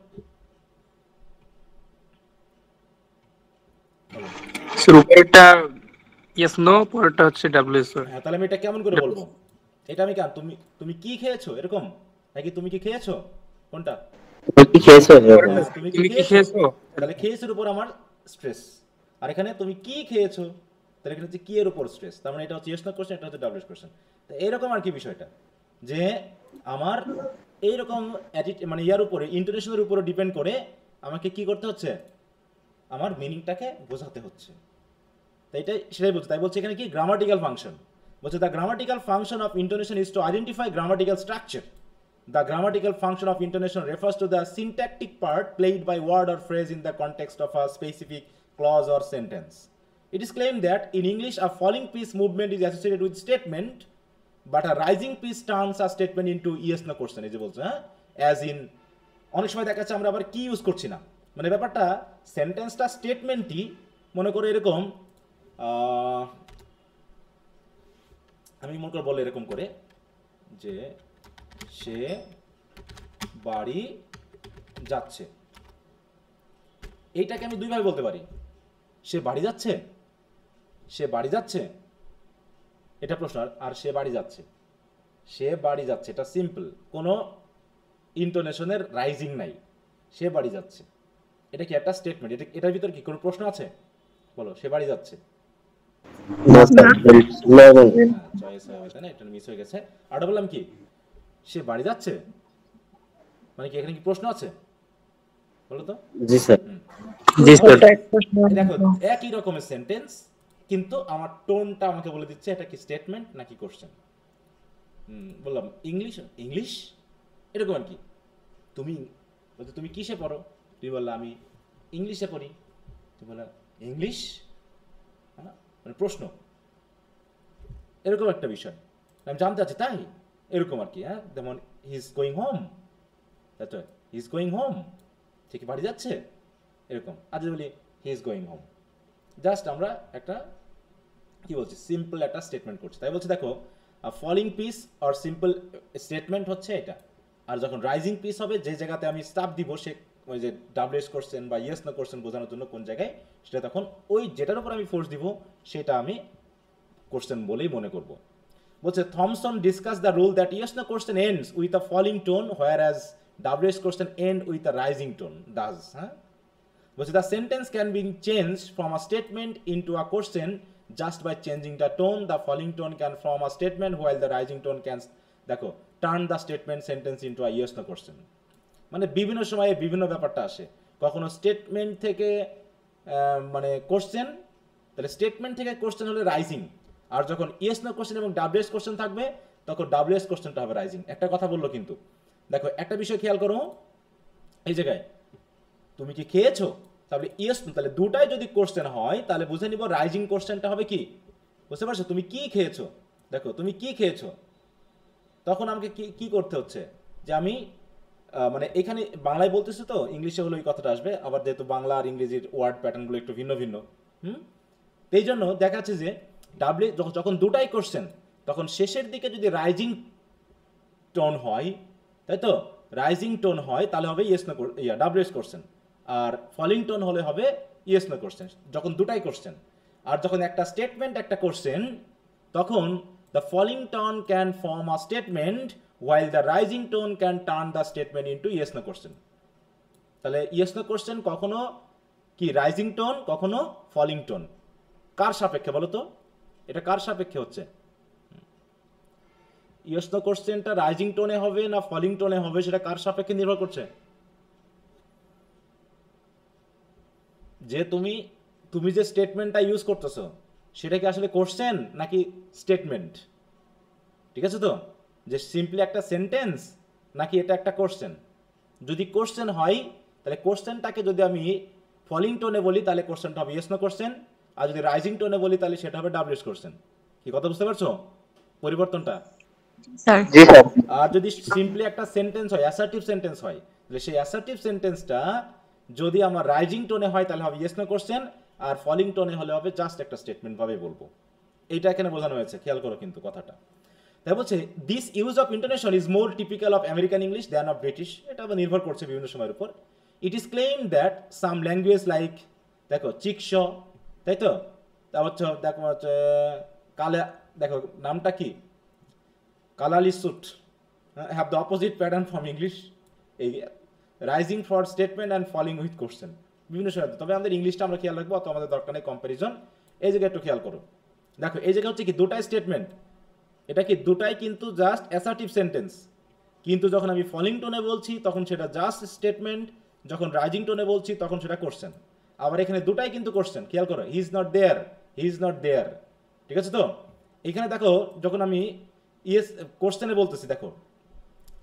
স্যার উপরেরটা ইয়েস নো, পরেরটা হচ্ছে ডাব্লিউএস। হ্যাঁ, তাহলে আমি এটা কেমন করে বলবো? এটা আমি কেন, তুমি কি খেয়েছো এরকম, নাকি তুমি কি খেয়েছো, কোনটা? তুমি কি খেয়েছো? তুমি কি খেয়েছো, তাহলে খেয়েছোর উপর আমার স্ট্রেস, আর এখানে তুমি কি খেয়েছো, তাহলে এখানে হচ্ছে কি এর উপর স্ট্রেস, তার মানে এটা হচ্ছে ইয়েস নো কোশ্চেন, এটা হচ্ছে ডাব্লিউএস কোশ্চেন। তো এইরকম আর কি বিষয়টা, যে আমার এইরকম মানে ইয়ার উপরে, ইন্টোনেশনের উপরে ডিপেন্ড করে আমাকে কি করতে হচ্ছে, আমার মিনিংটাকে বোঝাতে হচ্ছে। তাই সেটাই বলছে, তাই বলছে এখানে কি গ্রামাটিক্যাল ফাংশন বলছে, the grammatical function of intonation is to identify grammatical structure. The grammatical function of intonation refers to the syntactic part played by word or phrase in the context of a specific clause or sentence. It is claimed that in English a falling piece movement is associated with statement, but a rising piece turns a statement into yes no question, এই যে বলছে, হ্যাঁ, as in অনেক সময় দেখা যাচ্ছে আমরা আবার কি ইউজ করছি না, মানে ব্যাপারটা সেন্টেন্সটা স্টেটমেন্টই মনে করে এরকম, আমি মনে করে বলে এরকম করে যে সে বাড়ি যাচ্ছে, এইটাকে আমি দুইভাবে বলতে পারি, সে বাড়ি যাচ্ছে, সে বাড়ি যাচ্ছে, এটা প্রশ্ন, আর সে বাড়ি যাচ্ছে, সে বাড়ি যাচ্ছে, এটা সিম্পল, কোনো ইন্টোনেশনের রাইজিং নাই, সে বাড়ি যাচ্ছে, এটা কি একটা স্টেটমেন্ট, এটার ভিতর কি কোনো প্রশ্ন আছে বলো, সে বাড়ি যাচ্ছে, চয়েস হয়ে গেছে না, এটা মিস হয়ে গেছে। আর বললাম কি, সে বাড়ি যাচ্ছে, মানে কি এখানে কি প্রশ্ন আছে বলো তো? জি স্যার, জি স্যার। দেখো একই রকমের সেন্টেন্স, কিন্তু আমার টোনটা আমাকে বলে দিচ্ছে এটা কি স্টেটমেন্ট নাকি কোশ্চেন। বললাম ইংলিশ এরকম আর কি, তুমি কিসে পড়ো, তুমি বললা আমি ইংলিশে পড়ি, তুমি বললা ইংলিশ, মানে প্রশ্ন, এরকম একটা বিষয় আমি জানতে চাচ্ছি, তাই এরকম আর কি। হ্যাঁ, যেমন he is going home, he is going home, ঠিক বাড়ি যাচ্ছে, এরকম। আর যদি বলি he is going home, just আমরা একটা কি বলছি, সিম্পল একটা স্টেটমেন্ট করছি। তাই বলছি দেখো, falling pitch or simple statement হচ্ছে এটা, আর যখন রাইজিং পিস হবে, যে জায়গাতে আমি স্টাফ দিব, সে ওই যে ডাব্লিউএস কোশ্চেন বা ইয়েস নো কোশ্চেন বোঝানোর জন্য কোন জায়গায়, সেটা তখন ওই যেটার উপর আমি ফোর্স দিব সেটা আমি কোশ্চেন বলেই মনে করব। বলছে Thomson discuss the rule that yes no question ends with a falling tone whereas WH question end with a rising tone does. হ্যাঁ, বলছে the sentence can be change from a statement into a question just by changing the tone. The falling tone can form a statement while the rising tone can, দেখো, turn the statement sentence into a yes no question. মানে বিভিন্ন সময়ে বিভিন্ন ব্যাপারটা আসে, কখনো statement থেকে মানে কোশ্চেন, তাহলে স্টেটমেন্ট থেকে কোশ্চেন হলে রাইজিং, আর যখন ইয়েস নো কোশ্চেন এবং ডাব্লিউএস কোশ্চেন থাকবে তখন ডাব্লিউএস কোশ্চেনটা হবে রাইজিং। একটা কথা বললো কিন্তু, দেখো একটা বিষয় খেয়াল করো, এই জায়গায় তুমি কি খেয়েছো, তাহলে ইয়েস তাহলে দুটাই যদি কোশ্চেন হয় তাহলে বুঝে নিব রাইজিং কোশ্চেনটা হবে কি, বুঝতে পারছো? তুমি কি খেয়েছো, দেখো তুমি কি খেয়েছো, তখন আমাকে কি কি করতে হচ্ছে যে আমি মানে এখানে বাংলায় বলতেছি তো ইংলিশে হলো এই কথাটা আসবে, আবার যেহেতু বাংলা আর ইংরেজির ওয়ার্ড প্যাটার্নগুলো একটু ভিন্ন ভিন্ন, এই জন্য দেখা যাচ্ছে যে ডাব্লিউ যখন দুটাই কোশ্চেন তখন শেষের দিকে যদি রাইজিং টোন হয়, তাই তো রাইজিং টোন হয় তাহলে হবে ইয়েস নো ডাব্লিউএস কোশ্চেন, আর ফলিং টোন হলে হবে ইয়েস নো কোশ্চেন, যখন দুটাই কোশ্চেন। আর যখন একটা স্টেটমেন্ট একটা কোশ্চেন তখন the falling tone can form a statement while the rising tone can turn the statement into yes no question। তাহলে yes no question কখনো কি রাইজিং টোন, কখনো ফলিং টোন। কার সাপেক্ষে বলো তো, এটা কার সাপেক্ষে হচ্ছে? yes no কোশ্চেনটা রাইজিং টোনে হবে না ফলিং টোনে হবে সেটা কার সাপেক্ষে নির্ভর করছে? যে তুমি যে স্টেটমেন্টটা ইউজ করতেছো সেটা কি আসলে কোশ্চেন নাকি স্টেটমেন্ট? ঠিক আছে তো, যে সিম্পলি একটা সেন্টেন্স নাকি এটা একটা কোশ্চেন? যদি কোশ্চেন হয় তাহলে কোশ্চেনটাকে যদি আমি ফলিং টোনে বলি তাহলে কোশ্চেনটা হবে ইয়েস নো কোশ্চেন, আর যদি রাইজিং টোনে বলি তাহলে সেটা হবে ডাব্লিউএস কোশ্চেন। কি কথা বুঝতে পারছো পরিবর্তনটা? স্যার জি স্যার। আর যদি সিম্পলি একটা সেন্টেন্স হয়, অ্যাসার্টিভ সেন্টেন্স হয়, তাহলে সেই অ্যাসার্টিভ সেন্টেন্সটা যদি আমার রাইজিং টোনে হয় তাহলে হবে ইয়েস নো কোশ্চেন, আর ফলিং টোনে হলে হবে জাস্ট একটা স্টেটমেন্ট ভাবে বলবো। এইটা এখানে বোঝানো হয়েছে, খেয়াল করো কিন্তু কথাটা। তাই বলছে this use of intonation is more typical of American English than of British. এটা আবার নির্ভর করছে বিভিন্ন সময়ের উপর। It is claim that some language like, দেখো চিকশ, তাই তো, তারপর দেখো হচ্ছে কালা, দেখো নামটা কি, Kalaallisut, have the opposite pattern from English, এই rising for statement and falling with question বিভিন্ন সময়। তবে আমাদের ইংলিশটা আমরা খেয়াল রাখবো, অত আমাদের দরকার নেই কম্প্যারিজন। এই জায়গায় একটু খেয়াল করো, দেখো এই জায়গায় হচ্ছে কি দুটাই স্টেটমেন্ট, এটা কি দুটাই কিন্তু জাস্ট অ্যাসার্টিভ সেন্টেন্স, কিন্তু যখন আমি ফলিং টোনে বলছি তখন সেটা জাস্ট স্টেটমেন্ট, যখন রাইজিং টোনে বলছি তখন সেটা কোশ্চেন। আবার এখানে দুটাই কিন্তু কোশ্চেন, খেয়াল করো, he is not there, he is not there, ঠিক আছে তো। এখানে দেখো যখন আমি ইয়েস কোশ্চেনে বলতেছি, দেখো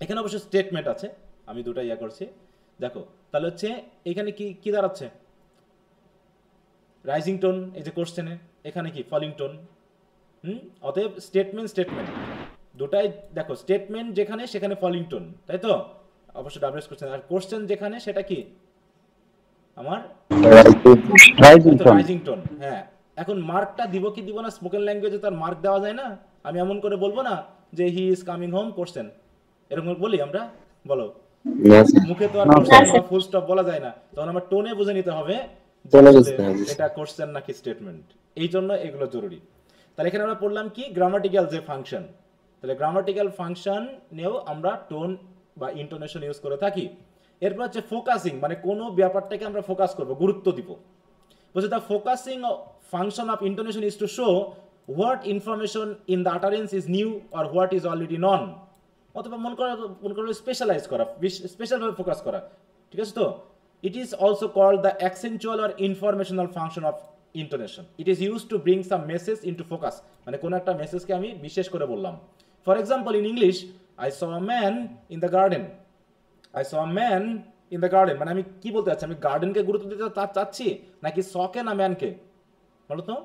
এখানে অবশ্য স্টেটমেন্ট আছে, আমি দুটা ইয়া করছি, দেখো তাহলে হচ্ছে এখানে কি কি দাঁড়াচ্ছে, রাইজিং টোন এই যে কোশ্চেনে, এখানে কি ফলিং টোন। অতএব স্টেটমেন্ট স্টেটমেন্ট দুটাই, দেখো স্টেটমেন্ট যেখানে সেখানে ফলিং টোন, তাই তো, অবশ্য ডাব্লিউএস কোশ্চেন। আর কোশ্চেন যেখানে সেটা কি আমার রাইজিং টোন। হ্যাঁ, এখন মার্কটা দিব কি দিব না, স্পোকেন ল্যাঙ্গুয়েজে তার মার্ক দেওয়া যায় না। আমি এমন করে বলবো না যে he is coming home question, এরকম বলি আমরা, বলো মুখে তো আর কোশ্চেন বা ফুল স্টপ বলা যায় না, তখন আমার টোনে বুঝে নিতে হবে এটা কোশ্চেন নাকি স্টেটমেন্ট। এই জন্য এগুলো জরুরি। তাহলে এখানে আমরা পড়লাম কি গ্রামাটিক্যাল যে ফাংশন, তাহলে গ্রামাটিক্যাল ফাংশন নিয়েও আমরা টোন বা ইন্টোনেশন ইউজ করে থাকি। এরপর হচ্ছে ফোকাসিং, মানে কোনো ব্যাপারটাকে আমরা ফোকাস করব, গুরুত্ব দিব। বলছে the focusing function of intonation is to show what information in the utterance is new or what is already known, অথবা মন করা স্পেশালাইজ করা, স্পেশালভাবে ফোকাস করা, ঠিক আছে তো। It is also called the accentual or informational function of intonation. It is use to bring some message into focus, মানে কোনো একটা মেসেজকে আমি বিশেষ করে বললাম। For example in English, I saw a man in the garden, I saw a man in the garden, মানে আমি কি বলতে চাচ্ছি, আমি গার্ডেনকে গুরুত্ব দিতে চাচ্ছি নাকি সকে না ম্যানকে, বলো তো।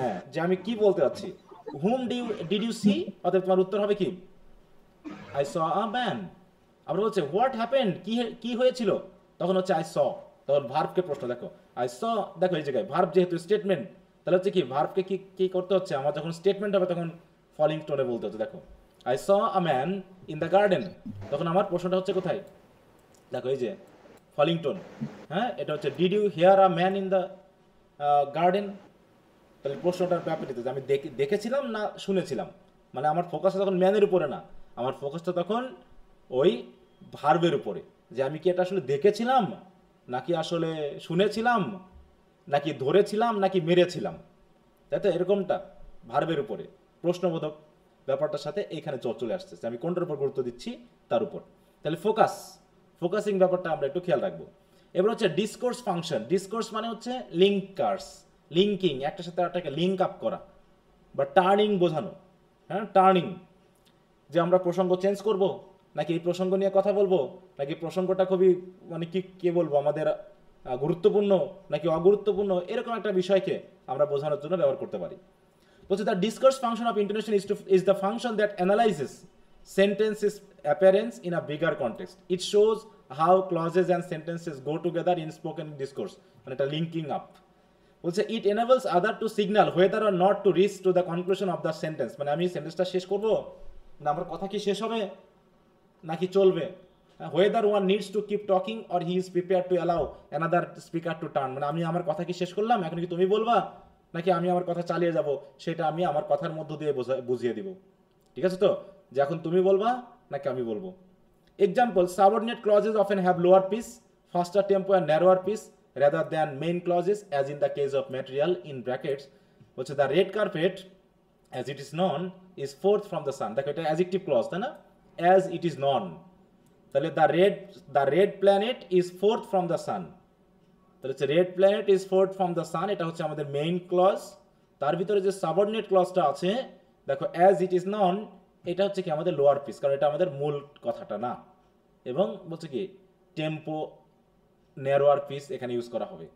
হ্যাঁ, যে আমি কি বলতে চাচ্ছি, হুম ডিড ইউ সি, অতএব তোমার উত্তর হবে কি আই স আ ম্যান। আবার বলছে হোয়াট হ্যাপেন্ড, কি হয়েছিল, তখন হচ্ছে আই স, তখন ভার্বকে প্রশ্ন, দেখো আই স, দেখো এই জায়গায় ভার্ব যেহেতু স্টেটমেন্ট, তাহলে হচ্ছে কি ভার্বকে কি করতে হচ্ছে, আমার যখন স্টেটমেন্ট হবে তখন ফলিং টোনে বলতে হচ্ছে। দেখো I saw a man in the garden, তখন আমার প্রশ্নটা হচ্ছে কোথায়, দেখো এই যে ফলিং টোন। হ্যাঁ, এটা হচ্ছে did you hear a man in the garden, তাহলে প্রশ্নটার ব্যাপারে আমি দেখেছিলাম না শুনেছিলাম, মানে আমার ফোকাসটা তখন ম্যানের উপরে না, আমার ফোকাসটা তখন ওই ভার্বের উপরে, যে আমি কি এটা আসলে দেখেছিলাম নাকি আসলে শুনেছিলাম নাকি ধরেছিলাম নাকি মেরেছিলাম, তাই তো, এরকমটা ভার্বের উপরে প্রশ্নবোধক ব্যাপারটার সাথে এখানে চলে আসছে, আমি কোনটার উপর গুরুত্ব দিচ্ছি তার উপর। তাহলে ফোকাসিং ব্যাপারটা আমরা একটু খেয়াল রাখবো। এবার হচ্ছে ডিসকোর্স ফাংশন। ডিসকোর্স মানে হচ্ছে লিঙ্কার্স, লিঙ্কিং, একটার সাথে আরেকটাকে লিঙ্ক আপ করা বা টার্নিং বোঝানো। হ্যাঁ, টার্নিং, যে আমরা প্রসঙ্গ চেঞ্জ করব, নাকি এই প্রসঙ্গ নিয়ে কথা বলবো, নাকি প্রসঙ্গটা খুবই মানে কি বলবো আমাদের গুরুত্বপূর্ণ নাকি অগুরুত্বপূর্ণ, এরকম একটা বিষয়কে আমরা বোঝানোর জন্য ব্যবহার করতে পারি। বলছে the discourse function of intonation is the function that analyses sentences appearance in a bigger context. It shows how clauses and sentences go together in spoken discourse, মানে এটা লিঙ্কিং আপ। বলছে it enables other to signal whether or not to reach to the conclusion of the sentence, মানে আমি সেন্টেন্সটা শেষ করব না আমার কথা কি শেষ হবে নাকি চলবে, whether one needs to keep talking or he is prepared to allow another speaker to turn, মানে আমি আমার কথা কি শেষ করলাম, এখন কি তুমি বলবা নাকি আমি আমার কথা চালিয়ে যাব, সেটা আমি আমার কথার মধ্য দিয়ে বুঝিয়ে দিব। ঠিক আছে তো, যে এখন তুমি বলবা নাকি আমি বলবো। Example, subordinate clauses often have lower pitch, faster tempo and narrower pitch rather than main clauses as in the case of material in brackets। বলছে the red carpet as it is known is fourth from the sun, দেখো এটা adjective clause তাই না, as it is known, তাহলে the red planet is fourth from the sun, তাহলে হচ্ছে red planet is fourth from the sun, এটা হচ্ছে আমাদের মেইন ক্লজ। তার ভিতরে যে সাবঅর্ডিনেট ক্লজটা আছে দেখো as it is known, এটা হচ্ছে কি আমাদের লোয়ার পিস, কারণ এটা আমাদের মূল কথাটা না, এবং বলছে কি টেম্পো ন্যারোয়ার পিস এখানে ইউজ করা হবে।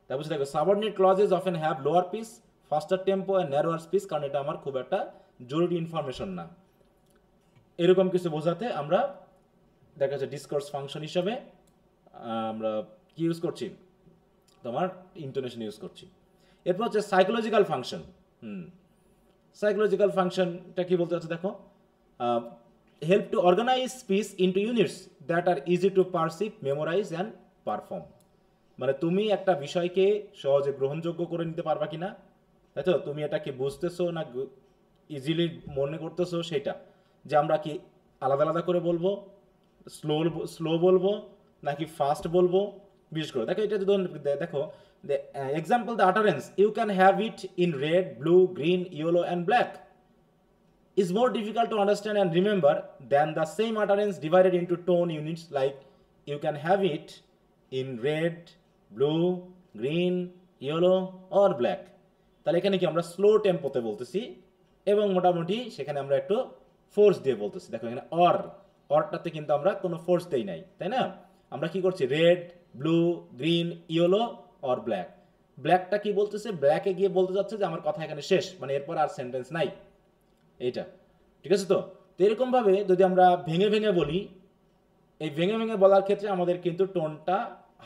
তাই বলছে দেখো subordinate clauses often have lower pitch, faster tempo and narrower pitch, কারণ এটা আমার খুব একটা জরুরি ইনফরমেশন না। এরকম কিছু বোঝাতে আমরা দেখা যাচ্ছে ডিসকোর্স ফাংশন হিসাবে আমরা কি ইউজ করছি, তোমার ইন্টোনেশন ইউজ করছি। এরপর হচ্ছে সাইকোলজিক্যাল ফাংশন। সাইকোলজিক্যাল ফাংশনটা কি বলতে চাচ্ছে দেখো, help to organise speech into units that are easy to perceive, memorise and perform, মানে তুমি একটা বিষয়কে সহজে গ্রহণযোগ্য করে নিতে পারবা কিনা, তাই তো, তুমি এটাকে বুঝতেছো না ইজিলি মনে করতেছো, সেটা যে আমরা কি আলাদা আলাদা করে বলবো, স্লো বলবো নাকি ফাস্ট বলবো, বিশেষ করে দেখো এটা দেখো the example, the utterance you can have it in red, blue, green, yellow and black is more difficult to understand and remember than the same utterance divided into tone units like you can have it in red, blue, green, yellow or black। তাহলে এখানে কি আমরা slow টেম্পোতে বলতেছি এবং মোটামুটি সেখানে আমরা একটু ফোর্স দিয়ে বলতেছি। দেখো এখানে অরটাতে কিন্তু আমরা কোনো ফোর্স দেই নাই, তাই না, আমরা কি করছি red, blue, green, yellow or black. ব্ল্যাকটা কি বলতেছে, ব্ল্যাকে গিয়ে বলতে যাচ্ছে যে আমার কথা এখানে শেষ, মানে এরপর আর সেন্টেন্স নাই, এইটা ঠিক আছে তো। এরকম ভাবে যদি আমরা ভেঙে ভেঙে বলি, এই ভেঙে ভেঙে বলার ক্ষেত্রে আমাদের কিন্তু টোনটা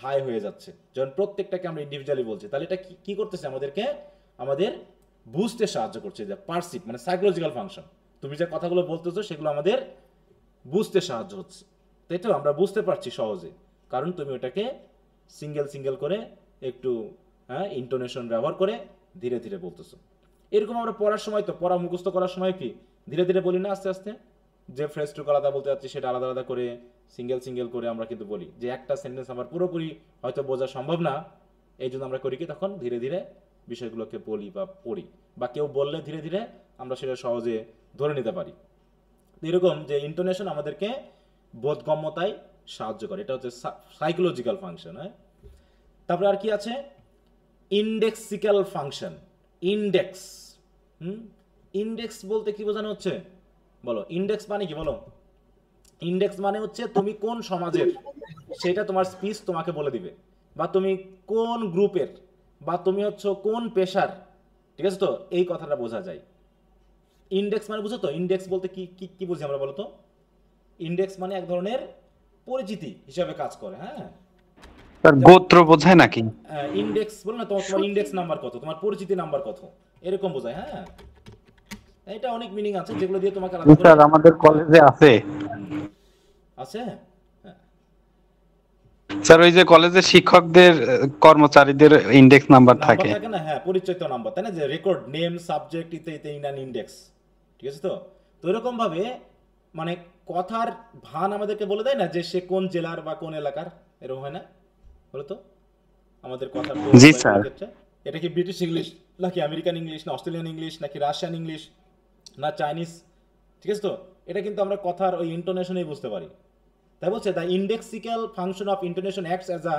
হাই হয়ে যাচ্ছে, যখন প্রত্যেকটাকে আমরা ইন্ডিভিজুয়ালি বলছি, তাহলে এটা কি করতেছে আমাদেরকে, আমাদের বুঝতে সাহায্য করছে, যে পারসিভ মানে সাইকোলজিক্যাল ফাংশন, তুমি যে কথাগুলো বলতেছো সেগুলো আমাদের বুঝতে সাহায্য হচ্ছে, তাই তো, আমরা বুঝতে পারছি সহজে, কারণ তুমি ওটাকে সিঙ্গেল করে একটু ইন্টোনেশন ব্যবহার করে ধীরে ধীরে বলতেছো। এরকম আমরা পড়ার সময় তো, পড়া মুখস্থ করার সময় কি ধীরে ধীরে বলি না, আস্তে আস্তে, যে ফ্রেজটুকু আলাদা বলতে যাচ্ছি সেটা আলাদা আলাদা করে সিঙ্গেল করে আমরা কিন্তু বলি, যে একটা সেন্টেন্স আমার পুরোপুরি হয়তো বোঝা সম্ভব না, এই জন্য আমরা করি কি তখন ধীরে ধীরে বিষয়গুলোকে বলি বা পড়ি, বা কেউ বললে ধীরে ধীরে আমরা সেটা সহজে ধরে নিতে পারি। এরকম যে ইন্টোনেশন আমাদেরকে বোধগম্যতায় সাহায্য করে, এটা হচ্ছে সাইকোলজিক্যাল ফাংশন। তারপরে আর কি আছে, ইন্ডেক্সিক্যাল ফাংশন। ইন্ডেক্স, ইন্ডেক্স বলতে কি বোঝানো হচ্ছে বলো, ইন্ডেক্স মানে কি বলো, ইন্ডেক্স মানে হচ্ছে তুমি কোন সমাজের সেটা তোমার স্পিচ তোমাকে বলে দিবে, বা তুমি কোন গ্রুপের, বা তুমি হচ্ছে কোন পেশার, ঠিক আছে তো, এই কথাটা বোঝা যায়। ইন্ডেক্স মানে বুঝো তো, ইন্ডেক্স বলতে কি কি বুঝি আমরা বলো তো, ইন্ডেক্স মানে এক ধরনের পরিচিতি হিসাবে কাজ করে। হ্যাঁ, গোত্র বোঝায় নাকি? ইন্ডেক্স বল না, তোমার ইন্ডেক্স নাম্বার কত, তোমার পরিচিতি নাম্বার কত, এরকম বোঝায়। হ্যাঁ, এটা অনেক মিনিং আছে যেগুলো দিয়ে তোমাকে আলাদা করে। স্যার আমাদের কলেজে আছে আছে স্যার, ওই যে কলেজে শিক্ষকদের কর্মচারীদের ইন্ডেক্স নাম্বার থাকে না, হ্যাঁ, পরিচয় নাম্বার, তাই না, যে রেকর্ড নেম সাবজেক্ট ইত্যাদি ইন্ডেক্স, ঠিক আছে তো। তো এরকম ভাবে মানে কথার ভান আমাদেরকে বলে দেয় না যে সে কোন জেলার বা কোন এলাকার, এরকম হয় না বলো তো আমাদের কথার ক্ষেত্রে। এটা কি ব্রিটিশ ইংলিশ নাকি আমেরিকান ইংলিশ না অস্ট্রেলিয়ান ইংলিশ নাকি রাশিয়ান ইংলিশ না চাইনিজ, ঠিক আছে তো, এটা কিন্তু আমরা কথার ওই ইন্টোনেশনেই বুঝতে পারি। তাই বলছে the indexical function of intonation acts as a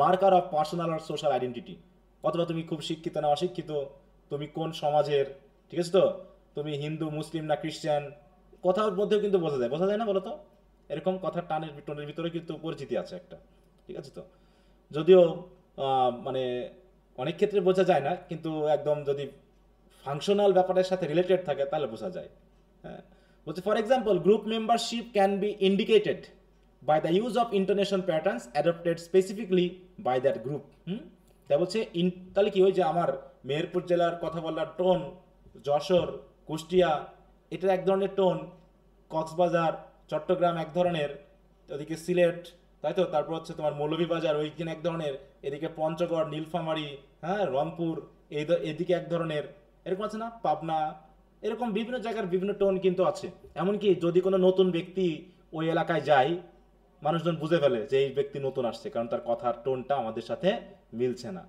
marker of personal or social identity. অথবা তুমি খুব শিক্ষিত না অশিক্ষিত, তুমি কোন সমাজের, ঠিক আছে তো, তুমি হিন্দু মুসলিম না খ্রিস্টান, কথার মধ্যেও কিন্তু বোঝা যায় না বলো তো, এরকম কথার টোনের ভিতরে কিন্তু পরিচিতি আছে একটা, ঠিক আছে? তো যদিও মানে অনেক ক্ষেত্রে বোঝা যায় না, কিন্তু একদম যদি ফাংশনাল ব্যাপারের সাথে রিলেটেড থাকে তাহলে বোঝা যায়। হ্যাঁ, বলছে for example group membership can be indicated by the use of intonation patterns adopted specifically by that group. তাই বলছে তাহলে কি ওই যে আমার মেহেরপুর জেলার কথা বলার টোন, যশোর, কুষ্টিয়া এটার এক ধরনের টোন, কক্সবাজার, চট্টগ্রাম এক ধরনের, ওদিকে সিলেট, তাই তো, তারপর হচ্ছে তোমার মৌলভীবাজার ওইখানে এক ধরনের, এদিকে পঞ্চগড়, নীলফামারী, হ্যাঁ, রংপুর এদিকে এক ধরনের, এরকম আছে না, পাবনা, এরকম বিভিন্ন জায়গার বিভিন্ন টোন কিন্তু আছে। এমনকি যদি কোনো নতুন ব্যক্তি ওই এলাকায় যায়, মানুষজন বুঝে ফেলে যে এই ব্যক্তি নতুন আসছে, কারণ তার কথার টোনটা আমাদের সাথে মিলছে না।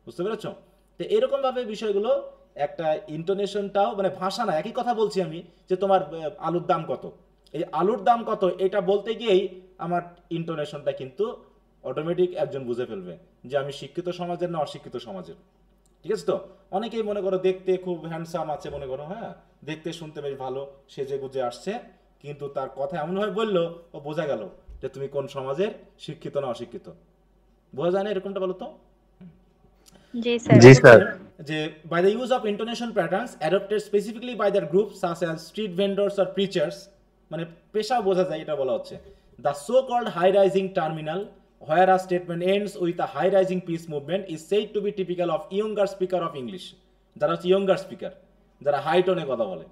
বুঝতে পেরেছ? তো এরকম ভাবে বিষয়গুলো একটা ইন্টোনেশনটাও মানে ভাষা না, একই কথা বলছি আমি যে তোমার আলুর দাম কত, এই আলুর দাম কত এটা বলতে গিয়েই আমার ইন্টোনেশনটা কিন্তু অটোমেটিক একজন বুঝে ফেলবে যে আমি শিক্ষিত সমাজের না অশিক্ষিত সমাজের। ঠিক আছে? তো অনেকেই মনে করো দেখতে খুব হ্যান্ডসাম আছে, মনে করো, হ্যাঁ, দেখতে শুনতে বেশ ভালো, সেজে গুজে আসছে, কিন্তু তার কথা এমনভাবে বললো ও বোঝা গেল যে তুমি কোন সমাজের, শিক্ষিত না অশিক্ষিত। বোঝা যায় না এরকমটা? বলো তো। জি স্যার যে by the use of intonation patterns adopted specifically by their groups such as street vendors or preachers, মানে পেশা বোঝা যায় এটা বলা হচ্ছে। The so called high rising terminal where a statement ends with a high rising peace movement is said to be typical of younger speaker of English, যারা হচ্ছে younger speaker, যারা হাই টোনে কথা বলে,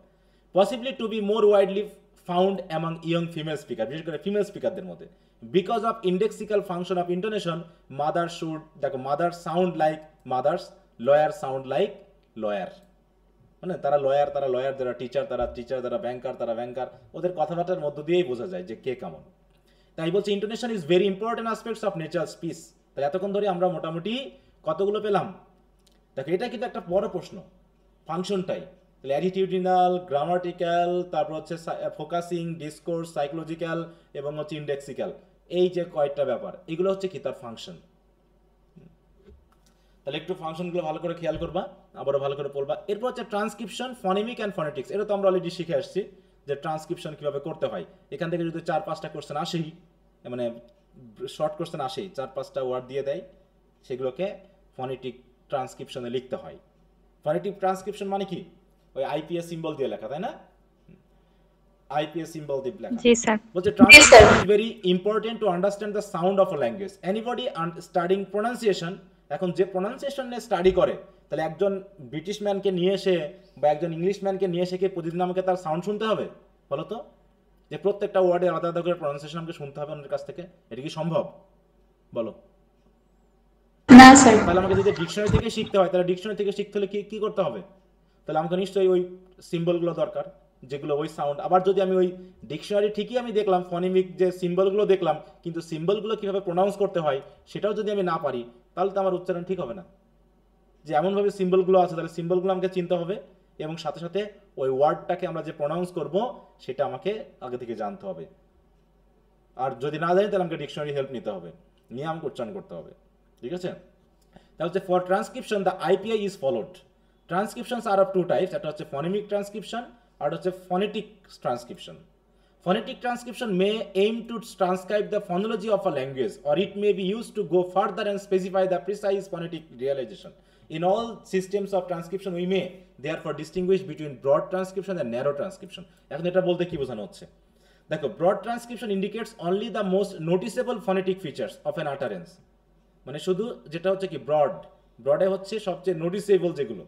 possibly to be more widely found among young female speaker, বিশেষ করে female স্পিকারদের মধ্যে। Because of indexical function of intonation, mother should, দেখো, mother sound like mothers, lawyer sound like lawyer, মানে তারা লয়ার, যারা টিচার তারা টিচার, যারা ব্যাংকার তারা ব্যাংকার, ওদের কথাবার্তার মধ্য দিয়েই বোঝা যায় যে কে কেমন। তাই বলছে intonation is very important aspects of nature speech. তাহলে এতক্ষণ ধরে আমরা মোটামুটি কতগুলো পেলাম? দেখো এটা কিন্তু একটা বড় প্রশ্ন, ফাংশনটাই। তাহলে অ্যাটিটিউডিনাল, গ্রামাটিক্যাল, তারপর হচ্ছে ফোকাসিং, ডিসকোর্স, সাইকোলজিক্যাল এবং হচ্ছে ইন্ডেক্সিক্যাল, এই যে কয়েকটা ব্যাপার, এগুলো হচ্ছে কি তার ফাংশন। তাহলে একটু ফাংশনগুলো ভালো করে খেয়াল করবা, আবারও ভালো করে পড়বা। এরপর হচ্ছে ট্রান্সক্রিপশন, ফনেমিক অ্যান্ড ফনেটিক্স। এটা তো আমরা অলরেডি শিখে আসছি যে ট্রান্সক্রিপশন কিভাবে করতে হয়। এখান থেকে যদি 4-5টা কোশ্চেন আসেই, মানে শর্ট কোশ্চেন আসেই, 4-5টা ওয়ার্ড দিয়ে দেয়, সেগুলোকে ফনেটিক ট্রান্সক্রিপশনে লিখতে হয়। ফনেটিক ট্রান্সক্রিপশন মানে কি? ওই আইপিএস সিম্বল দিয়ে লেখা, তাই না? আইপিএস সিম্বল দিয়ে লেখা। জি স্যার। বলছে transcription is very important to understand the sound of a language. Anybody studying pronunciation, এখন যে প্রোনাউন্সিয়েশন নিয়ে স্টাডি করে, তাহলে একজন ব্রিটিশ ম্যানকে নিয়ে এসে বা একজন ইংলিশ ম্যানকে নিয়ে এসে কি প্রতিদিন আমাকে তার সাউন্ড শুনতে হবে? বলো তো, যে প্রত্যেকটা ওয়ার্ডে আলাদা আলাদা করে প্রোনাউন্সিয়েশন আমাকে শুনতে হবে ওনার কাছ থেকে? এটা কি সম্ভব? বলো। না স্যার। তাহলে আমাকে যদি ডিকশনারি থেকে শিখতে হয়, তাহলে ডিকশনারি থেকে শিখতে হলে কি করতে হবে? তাহলে আমাকে নিশ্চয়ই ওই সিম্বলগুলো দরকার, যেগুলো ওই সাউন্ড। আবার যদি আমি ওই ডিকশনারি ঠিকই আমি দেখলাম, ফনেমিক যে সিম্বলগুলো দেখলাম, কিন্তু সিম্বলগুলো কিভাবে প্রোনাউন্স করতে হয় সেটাও যদি আমি না পারি, তাহলে তো আমার উচ্চারণ ঠিক হবে না। যে এমনভাবে সিম্বলগুলো আছে, তাহলে সিম্বলগুলো আমাকে চিনতে হবে, এবং সাথে সাথে ওই ওয়ার্ডটাকে আমরা যে প্রোনাউন্স করব সেটা আমাকে আগে থেকে জানতে হবে। আর যদি না জানি তাহলে আমাকে ডিকশনারি হেল্প নিতে হবে, নিয়ে আমাকে উচ্চারণ করতে হবে। ঠিক আছে? তাহলে হচ্ছে for transcription the IPA is followed. Transcriptions are of two types, একটা হচ্ছে ফনেমিক ট্রান্সক্রিপশন আর হচ্ছে phonetic transcription. Phonetic transcription may aim to transcribe the phonology of a language, or it may be used to go further and specify the precise phonetic realization. In all systems of transcription, we may therefore distinguish between broad transcription and narrow transcription. এখন এটা বলতে কি বোঝানো হচ্ছে? দেখো, broad transcription indicates only the most noticeable phonetic features of an utterance. মানে শুধু যেটা হচ্ছে কি ব্রডে হচ্ছে সবচেয়ে নোটিসেবল যেগুলো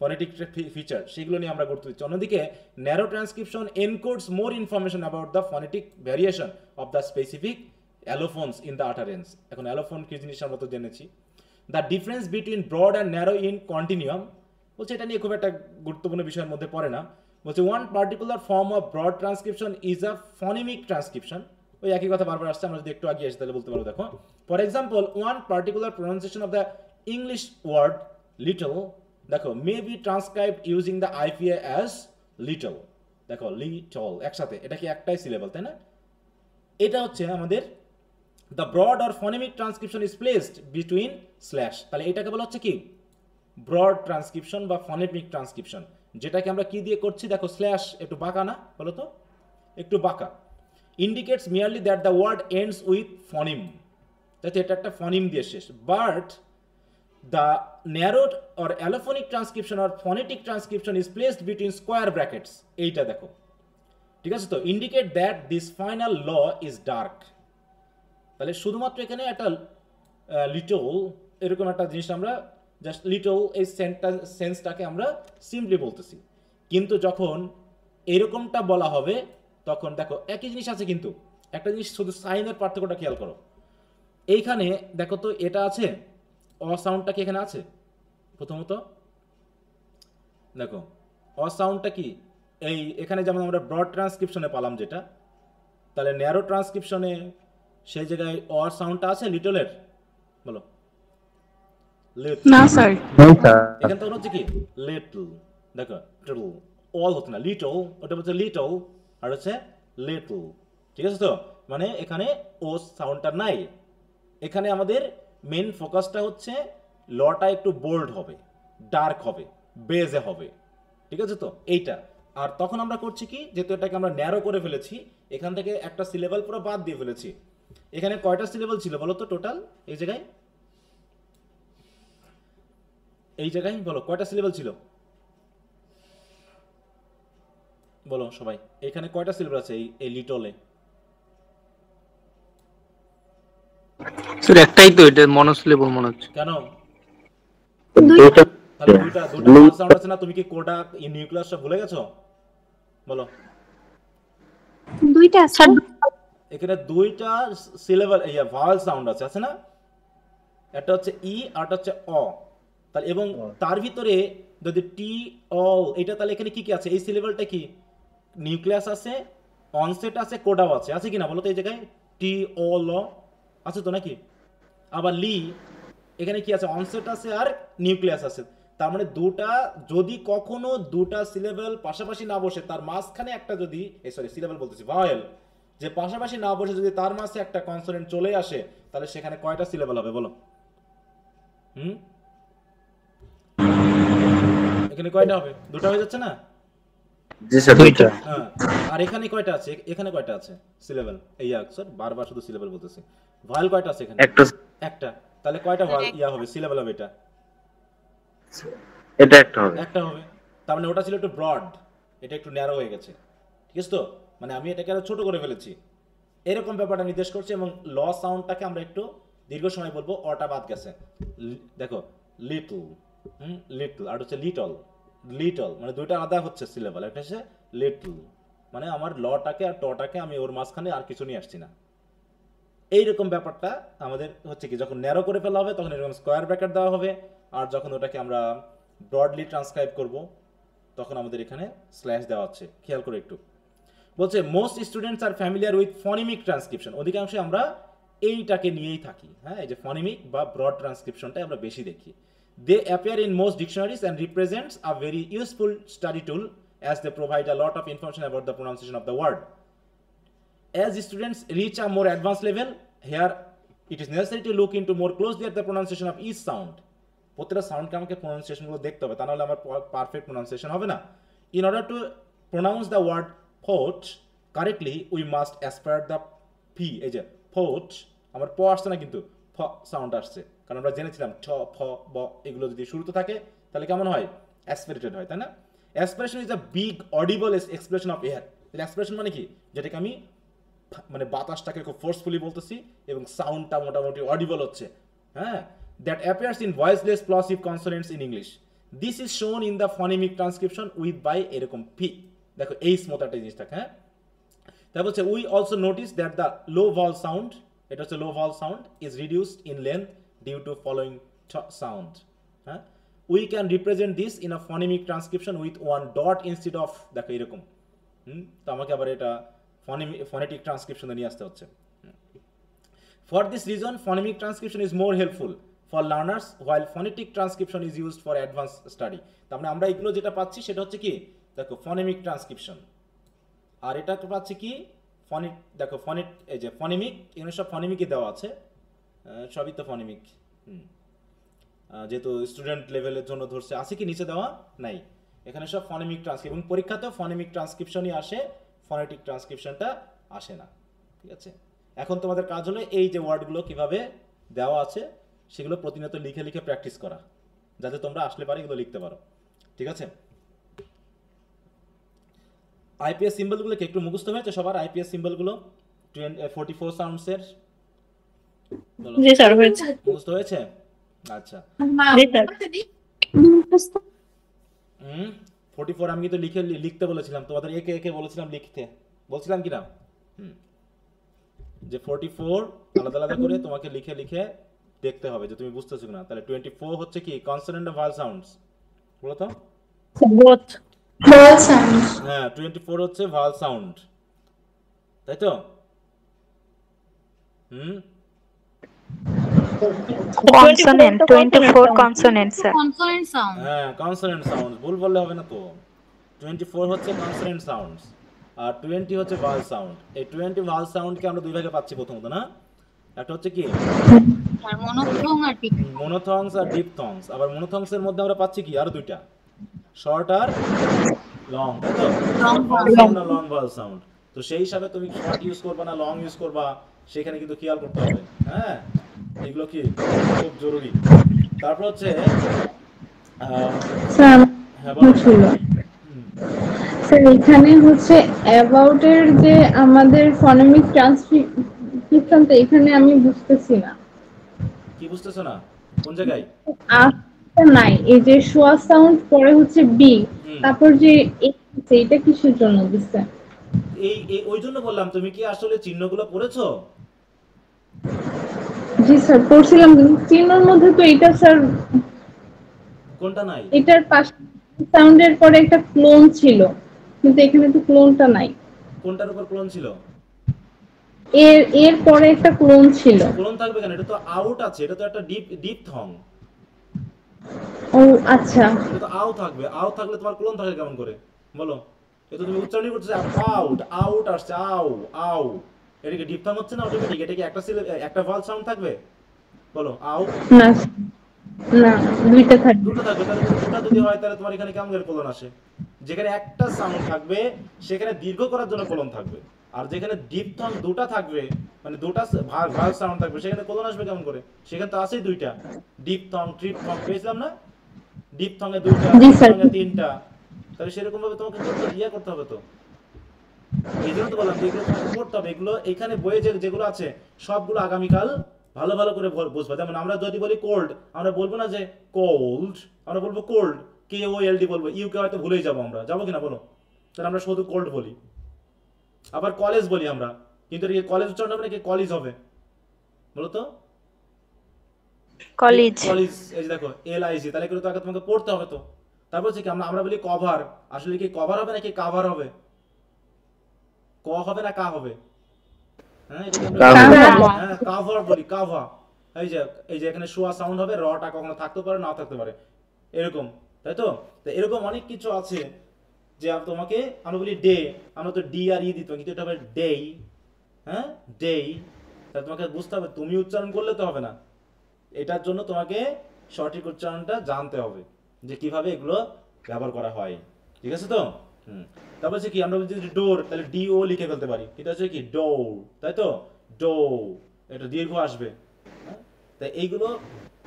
ফনেটিক ফিচার, সেগুলো নিয়ে আমরা গুরুত্ব দিচ্ছি। অন্যদিকে narrow transcription encodes more information about the phonetic variation of the specific allophones in the utterance. এখন অ্যালোফোন কি জিনিস আমরা তো জেনেছি। The difference between broad and narrow in continuum, বলছে এটা নিয়ে খুব একটা গুরুত্বপূর্ণ বিষয়ের মধ্যে পড়ে না। বলছে one particular form of broad transcription is a phonemic transcription. ওই একই কথা বারবার আসছে, আমরা যদি একটু আগে আসি তাহলে বলতে পারবো। দেখো, for example, one particular pronunciation of the English word little, দেখো, may be transcribed using the IPA as little. দেখো, লিটল একসাথে, এটা কি একটাই সিলেবল, তাই না? এটা হচ্ছে আমাদের the broad or phonemic transcription is placed between slash. তাহলে এটাকে বলা হচ্ছে কি ব্রড ট্রান্সক্রিপশন বা ফনেমিক ট্রান্সক্রিপশন, যেটাকে আমরা কি দিয়ে করছি? দেখো, স্ল্যাশ একটু বাঁকা না? বলো তো, একটু বাঁকা। Indicates merely that the word ends with phoneme, তাই এটা একটা ফনিম দিয়ে শেষ। But the narrowed or allophonic transcription or phonetic transcription is placed between square brackets, এইটা দেখো, ঠিক আছে? তো indicate that this final L is dark, তাহলে শুধুমাত্র এখানে একটা লিটল এরকম একটা জিনিস আমরা জাস্ট লিটল এই সেন্সটাকে আমরা সিম্পলি বলতেছি, কিন্তু যখন এরকমটা বলা হবে তখন দেখো একই জিনিস আছে, কিন্তু একটা জিনিস শুধু সাইনের পার্থক্যটা খেয়াল করো। এইখানে দেখো তো এটা আছে, অ সাউন্ডটা কি এখানে আছে? প্রথমত দেখো অ সাউন্ডটা কি এই এখানে যেমন আমরা ব্রড ট্রান্সক্রিপশনে পেলাম যেটা, তাহলে ন্যারো ট্রান্সক্রিপশনে সেই জায়গায় অ সাউন্ডটা আছে লিটলের, বলো না স্যার, এখানে তখন হচ্ছে কি লিটল, দেখো অল হচ্ছে না লিটল, ওটা হচ্ছে লিটল আর হচ্ছে লিটল, ঠিক আছে? তো মানে এখানে ও সাউন্ডটা নাই। এখানে আমাদের মেন ফোকাসটা হচ্ছে লটা একটু বোল্ড হবে, ডার্ক হবে, বেজে হবে, ঠিক আছে? তো এইটা। আর তখন আমরা করছি কি, যেহেতু এটাকে আমরা ন্যারো করে ফেলেছি, এখান থেকে একটা সিলেবল পুরো বাদ দিয়ে ফেলেছি। এখানে কয়টা সিলেবল ছিল বলো তো টোটাল? এই জায়গায় বলো কয়টা সিলেবল ছিল, বলো সবাই, এখানে কয়টা সিলেবল আছে এই লিটলে? স্যার একটাই তো, এটা মনোসিলেবল মনে হচ্ছে। কেন? দুইটা তাহলে দুইটা ভাওয়াল সাউন্ড আছে না, তুমি কি কোডা নিউক্লিয়াস সব ভুলে গেছো? বলো। দুইটা স্যার, এখানে দুইটা সিলেবল ভাওয়াল সাউন্ড আছে না? একটা হচ্ছে ই আর একটা হচ্ছে অ, তাহলে এবং তার ভিতরে যদি টি অল, এটা তাহলে এখানে কি কি আছে? এই সিলেবলটা কি নিউক্লিয়াস আছে, অনসেট আছে, কোডাও আছে, আছে কিনা বলো তো? এই জায়গায় টি অল আছে তো নাকি? আবার লি এখানে কি আছে? অনসেট আছে আর নিউক্লিয়াস আছে। তার মানে দুটা, যদি কখনো দুটা সিলেবল পাশাপাশি না বসে, তার মাঝখানে একটা যদি সিলেবল বলতেছি ভাওয়েল, যে পাশাপাশি না বসে যদি তার মাঝে একটা কনসোনেন্ট চলে আসে, তাহলে সেখানে কয়টা সিলেবল হবে বলো? এখানে কয়টা হবে? দুটো হয়ে যাচ্ছে না? জি স্যার দুইটা। হ্যাঁ। আর এখানে কয়টা আছে? এখানে কয়টা আছে সিলেবল? এই স্যার বারবার শুধু সিলেবল বলতেছি। ভাওয়েল কয়টা আছে এখানে? একটা। তাহলে কয়টা হবে সিলেবল হবে? এটা একটা হবে। তার মানে ওটা ছিল একটু ব্রড, এটা একটু ন্যারো হয়ে গেছে, ঠিক আছে? তো মানে আমি এটাকে আরো ছোট করে ফেলেছি, এরকম ব্যাপারটা নির্দেশ করছে। এবং ল সাউন্ডটাকে আমরা একটু দীর্ঘ সময় বলবো, অটা বাদ গেছে। দেখো লিটল, লিটল আর হচ্ছে লিটল, লিটল মানে দুইটা আলাদা হচ্ছে সিলেবল, একটা হচ্ছে লিটল, মানে আমার লটাকে আর টটাকে আমি ওর মাঝখানে আর কিছু নিয়ে আসছি না। এইরকম ব্যাপারটা আমাদের হচ্ছে কি, যখন ন্যারো করে ফেলা হবে তখন এরকম স্কোয়ার ব্র্যাকেট দেওয়া হবে, আর যখন ওটাকে আমরা ব্রডলি ট্রান্সক্রাইব করব তখন আমাদের এখানে স্ল্যাশ দেওয়া হচ্ছে। খেয়াল করে একটু বলছে, most students are familiar with phonemic transcription, অধিকাংশই আমরা এইটাকে নিয়েই থাকি। হ্যাঁ, এই যে ফনিমিক বা ব্রড ট্রান্সক্রিপশনটা আমরা বেশি দেখি। They appear in most dictionaries and represents a very useful study tool as they provide a lot of information about the pronunciation of the word. As students reach a more advanced level, here it is necessary to look into more closely at the pronunciation of each sound. প্রত্যেকটা সাউন্ডকে আমাকে প্রনাউন্সিয়েশনগুলো দেখতে হবে, তা নাহলে আমার perfect pronunciation হবে না। In order to pronounce the word pot correctly, we must aspirate the p, এই যে pot, আমার প আসছে না কিন্তু ফ সাউন্ড আসছে, কারণ আমরা জেনেছিলাম ছ, ফ, ব এগুলো যদি শুরুতে থাকে তাহলে কেমন হয়? অ্যাসপিরেটেড হয়, তাই না? Aspiration is a big audible expression of air. Aspiration মানে কি? যেটাকে আমি মানে বাতাসটাকে খুব ফোর্সফুলি বলতেছি এবং সাউন্ডটা মোটামুটি অডিবল হচ্ছে। হ্যাঁ, that appears in voiceless plosive consonants in English. This is shown in the phonemic transcription with by এরকম পি। দেখো এই স্মুথ একটা জিনিসটাকে। হ্যাঁ, তারপর হচ্ছে we also notice that the low vowel sound, এটা হচ্ছে low vowel sound, is reduced in length due to following sound. হ্যাঁ, we can represent this in a phonemic transcription with one dot instead of, দেখো এরকম। তো আমাকে আবার এটা phonetic transcription নিয়ে আসতে হচ্ছে। For this reason, phonemic transcription is more helpful for learners, while phonetic transcription is used for advanced study. তার মানে আমরা এগুলো যেটা পাচ্ছি সেটা হচ্ছে কি, দেখো phonemic transcription, আর এটা পাচ্ছি কি ফনিক। দেখো ফনিক, এই যে ফনেমিক, এখানে সব ফনেমিকই দেওয়া আছে, সবই তো ফনেমিক। যেহেতু স্টুডেন্ট লেভেলের জন্য ধরছে, আছে কি নিচে দেওয়া নাই, এখানে সব ফনেমিক ট্রান্সক্রিপশন, এবং পরীক্ষাতেও ফনেমিক ট্রান্সক্রিপশনই আসে, ফনেটিক ট্রান্সক্রিপশনটা আসে না। ঠিক আছে, এখন তোমাদের কাজ হলো এই যে ওয়ার্ডগুলো কিভাবে দেওয়া আছে সেগুলো প্রতিনিয়ত লিখে লিখে প্র্যাকটিস করা, যাতে তোমরা আসলে পারে এগুলো লিখতে পারো। ঠিক আছে, আইপিএস সিম্বলগুলো কি একটু মুখস্থ হয়েছে সবার? আইপিএস সিম্বলগুলো 44 সাউন্ডসের জি স্যার হয়েছে। মুখস্থ হয়েছে? আচ্ছা, জি স্যার। 44 আমি কিন্তু লিখতে বলেছিলাম তোমাদের, একে একে বলেছিলাম লিখতে, বলছিলাম কি না? যে 44 আলাদা আলাদা করে তোমাকে লিখে লিখে দেখতে হবে যে তুমি বুঝতেছো কিনা। তাহলে 24 হচ্ছে কি কনসোনেন্ট না ভাওয়েল সাউন্ডস? বলো তো। বোথ। Vowel sound. হ্যাঁ 24 হচ্ছে ভাওয়েল সাউন্ড, তাই তো? Consonant, 24 consonant sir. Consonant sound. হ্যাঁ কনসোনেন্ট সাউন্ড, ভুল বললে হবে না তো। 24 হচ্ছে কনসোনেন্ট সাউন্ডস আর 20 হচ্ছে ভাওয়েল সাউন্ড। এই 20 ভাওয়েল সাউন্ডকে আমরা দুই ভাগে পাচ্ছি প্রথমত, না? একটা হচ্ছে কি আর মনোথং আর ডিপ। মনোথংস আর ডিপথংস। আবার মনোথংসের মধ্যে আমরা পাচ্ছি কি আরো দুইটা, শর্ট আর লং, তাই তো? লং সাউন্ড আর লং ভাওয়েল সাউন্ড। তো সেই হিসাবে তুমি শর্ট ইউজ করবা না লং ইউজ করবা সেখানে কিন্তু খেয়াল করতে হবে। হ্যাঁ এগুলো কি খুব জরুরি। তারপর হচ্ছে স্যার হ্যাঁ বলো। ছিল স্যার এখানে হচ্ছে অ্যাবাউট এর যে আমাদের ফনেমিক ট্রান্সক্রিপশনটা এখানে আমি বুঝতেছি না। কি বুঝতেছো না কোন জায়গায়? আচ্ছা নাই, এই যে শোয়া সাউন্ড পরে হচ্ছে বি, তারপর যে এটা কিসের জন্য দিচ্ছে? এই ওই জন্য বললাম, তুমি কি আসলে চিহ্নগুলো পড়েছো? জি স্যার পড়ছিলাম, কিন্তু চিহ্নের মধ্যে তো এটা স্যার কোনটা নাই? এটার পাশে সাউন্ডের পরে একটা ক্লোন ছিল, কিন্তু এখানে তো ক্লোনটা নাই। কোনটার উপর ক্লোন ছিল? এর পরে একটা ক্লোন ছিল। ক্লোন থাকবে কেন? এটা তো আউট আছে, এটা তো একটা ডিপ থং। ও আচ্ছা, এটা তো আউ থাকবে, আউ থাকলে তোমার ক্লোন থাকে কেমন করে বলো? এটা তুমি উচ্চারণই করছো আউট, আউট আসছে আউ আউ, এটা কি ডিপ থং হচ্ছে না অটোমেটিক? এটা কি একটা ভাওয়েল সাউন্ড থাকবে বলো? আউ না না দুইটা থাকবে। দুটো থাকবে, তাহলে দুটো যদি হয় তাহলে তোমার এখানে কেমন করে কোলন আসে? যেখানে একটা সাউন্ড থাকবে সেখানে দীর্ঘ করার জন্য কোলন থাকবে, আর যেখানে ডিপথং দুটো থাকবে মানে দুটো ভাওয়েল সাউন্ড থাকবে সেখানে কোলন আসবে কেমন করে? সেখানে তো আছেই দুইটা, ডিপথং ট্রিপথং পেয়েছিলাম না? ডিপথং এ দুইটা, ট্রিপথং এ তিনটা, তাহলে সেরকম ভাবে তোমাকে করতে হবে তো। এই জন্য তো বললাম যে এগুলো তোমাকে পড়তে হবে। এগুলো এখানে বইয়ে যেগুলো আছে সবগুলো আগামীকাল ভালো ভালো করে বুঝবা। যেমন আমরা যদি বলি কোল্ড, আমরা বলবো না যে কোল্ড, আমরা বলবো কোল্ড, KOLD বলবো। ইউকে হয়তো ভুলেই যাবো, আমরা যাবো কিনা বলো? তাহলে আমরা শুধু কোল্ড বলি। আবার কলেজ বলি আমরা, কিন্তু এটা কলেজ উচ্চারণ হবে নাকি কলেজ হবে বলো তো? কলেজ। কলেজ, এই যে দেখো LIG, তাহলে কিন্তু আগে তোমাকে পড়তে হবে তো। তারপর হচ্ছে কি আমরা বলি কভার, আসলে কি কভার হবে নাকি কাভার হবে? ক হবে না কা হবে? হ্যাঁ এটা আমরা কাভার বলি, কাভার। এই যে এখানে শোয়া সাউন্ড হবে, রটা কখনো থাকতে পারে না থাকতে পারে এরকম, তাই তো? তো এরকম অনেক কিছু আছে যে তোমাকে, আমরা বলি ডে, আমরা তো ডি আর ই দিতাম, কিন্তু এটা হবে ডেই। হ্যাঁ ডেই, তাহলে তোমাকে বুঝতে হবে, তুমি উচ্চারণ করলে তো হবে না, এটার জন্য তোমাকে সঠিক উচ্চারণটা জানতে হবে যে কিভাবে এগুলো ব্যবহার করা হয়। ঠিক আছে তো? তারপর হচ্ছে কি আমরা যদি ডোর, তাহলে DO লিখে ফেলতে পারি, এটা হচ্ছে কি ডোর, তাই তো? ডো, এটা দীর্ঘ আসবে। তাই এইগুলো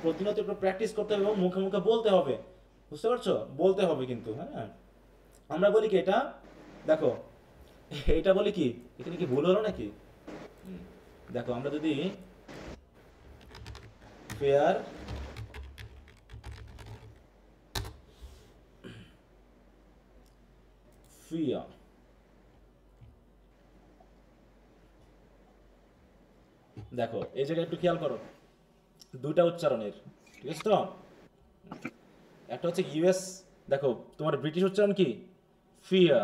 প্রতিনিয়ত একটু প্র্যাকটিস করতে হবে এবং মুখে মুখে বলতে হবে, বুঝতে পারছো? বলতে হবে কিন্তু। হ্যাঁ আমরা বলি কি এটা, দেখো এটা বলি কি, এখানে কি ভুল হলো নাকি? দেখো আমরা যদি ফেয়ার ফিয়া, দেখো এই জায়গায় একটু খেয়াল করো, দুইটা উচ্চারণের, ঠিক আছে তো? একটা হচ্ছে ইউএস, দেখো তোমার ব্রিটিশ উচ্চারণ কি ফিয়া,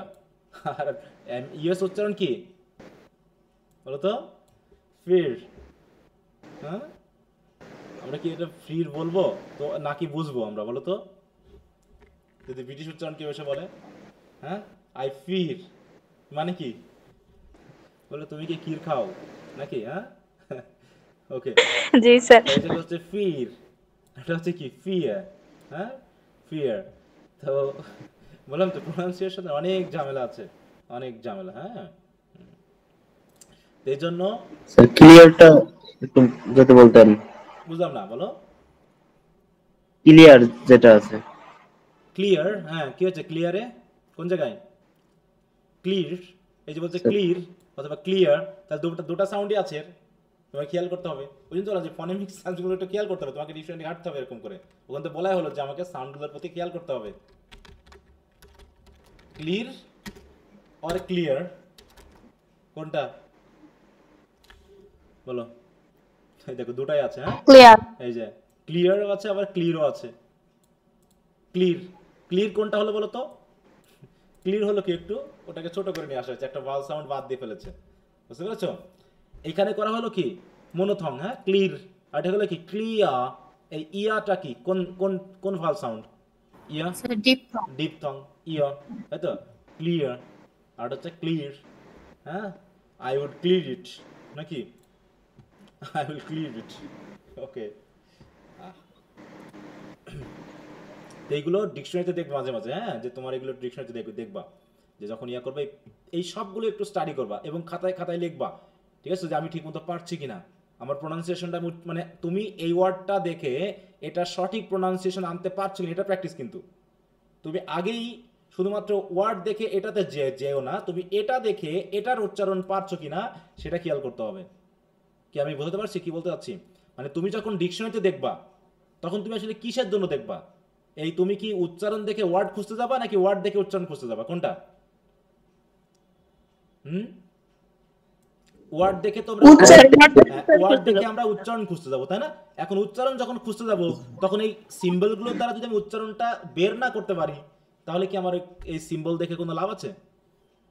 আর ইউএস উচ্চারণ কি বলো তো? ফির। হ্যাঁ আমরা কি এটা ফির বলবো তো নাকি বুঝবো আমরা বলো তো? যদি ব্রিটিশ উচ্চারণ কেউ এসে বলে হ্যাঁ আই ফির, মানে কি বলে? তুমি কি ক্ষীর খাও নাকি? হ্যাঁ ওকে জি স্যার। এটা হচ্ছে ফির, এটা হচ্ছে কি ফিয়ার। হ্যাঁ ফিয়ার। তো বললাম তো প্রোনাউন্সিয়েশনে অনেক ঝামেলা আছে, অনেক ঝামেলা। হ্যাঁ এই জন্য স্যার ক্লিয়ারটা একটু যদি বলতেন, বুঝলাম না, বলো। ক্লিয়ার যেটা আছে। ক্লিয়ার, হ্যাঁ কি হচ্ছে ক্লিয়ারে, কোন জায়গায় ক্লিয়ার, এই যে বলছে ক্লিয়ার অথবা ক্লিয়ার, তাহলে দুটো সাউন্ডই আছে এর, তোমাকে খেয়াল করতে হবে। ওই জন্য বলা যে ফনেমিক সাউন্ডগুলো একটু খেয়াল করতে হবে, তোমাকে ডিকশনারি ঘাটতে হবে এরকম করে। ওখান থেকে বলাই হলো যে আমাকে সাউন্ডগুলোর প্রতি খেয়াল করতে হবে। ক্লিয়ার অর ক্লিয়ার, কোনটা বলো? এই দেখো দুটাই আছে, হ্যাঁ ক্লিয়ার। এই যে ক্লিয়ারও আছে আবার ক্লিয়ারও আছে। ক্লিয়ার, ক্লিয়ার কোনটা হলো বলো তো? ক্লিয়ার হলো কি, একটু ওটাকে ছোট করে নিয়ে আসা হয়েছে, একটা ভাওয়াল সাউন্ড বাদ দিয়ে ফেলেছে, বুঝতে পেরেছো? এখানে করা হলো কি মনোথং, হ্যাঁ ক্লিয়ার, আর এটা হলো কি ক্লিয়া। এই ইয়াটা কি কোন কোন কোন ভাওয়াল সাউন্ড? ইয়া, স্যার ডিপথং। ডিপথং, ইয়া, তাই তো? ক্লিয়ার আর হচ্ছে ক্লিয়ার, হ্যাঁ আই উড ক্লিয়ার ইট, নাকি আই উইল ক্লিয়ার ইট, ওকে। এইগুলো ডিকশনারিতে দেখবা মাঝে মাঝে, হ্যাঁ যে তোমার এগুলো ডিকশনারিতে দেখবা যে যখন ইয়া করবে এই সবগুলো একটু স্টাডি করবা এবং খাতায় খাতায় লিখবা, ঠিক আছে, যে আমি ঠিকমতো পারছি কিনা, আমার প্রোনাউন্সিয়েশনটা, মানে তুমি এই ওয়ার্ডটা দেখে এটা সঠিক প্রোনাউন্সিয়েশন আনতে পারছো কিনা এটা প্র্যাকটিস। কিন্তু তুমি আগেই শুধুমাত্র ওয়ার্ড দেখে এটাতে যেও না, তুমি এটা দেখে এটার উচ্চারণ পারছো কিনা সেটা খেয়াল করতে হবে। কি আমি বুঝতে পারছি কি বলতে চাচ্ছি? মানে তুমি যখন ডিকশনারিতে দেখবা তখন তুমি আসলে কিসের জন্য দেখবা? এই তুমি কি উচ্চারণ দেখে ওয়ার্ড খুঁজতে যাবা নাকি ওয়ার্ড দেখে উচ্চারণ খুঁজতে যাবা, কোনটা? ওয়ার্ড দেখে তো ওয়ার্ড দেখে আমরা উচ্চারণ খুঁজতে যাবো, তাই না? এখন উচ্চারণ যখন খুঁজতে যাবো তখন এই সিম্বলগুলোর দ্বারা যদি আমি উচ্চারণটা বের না করতে পারি তাহলে কি আমার এই সিম্বল দেখে কোনো লাভ আছে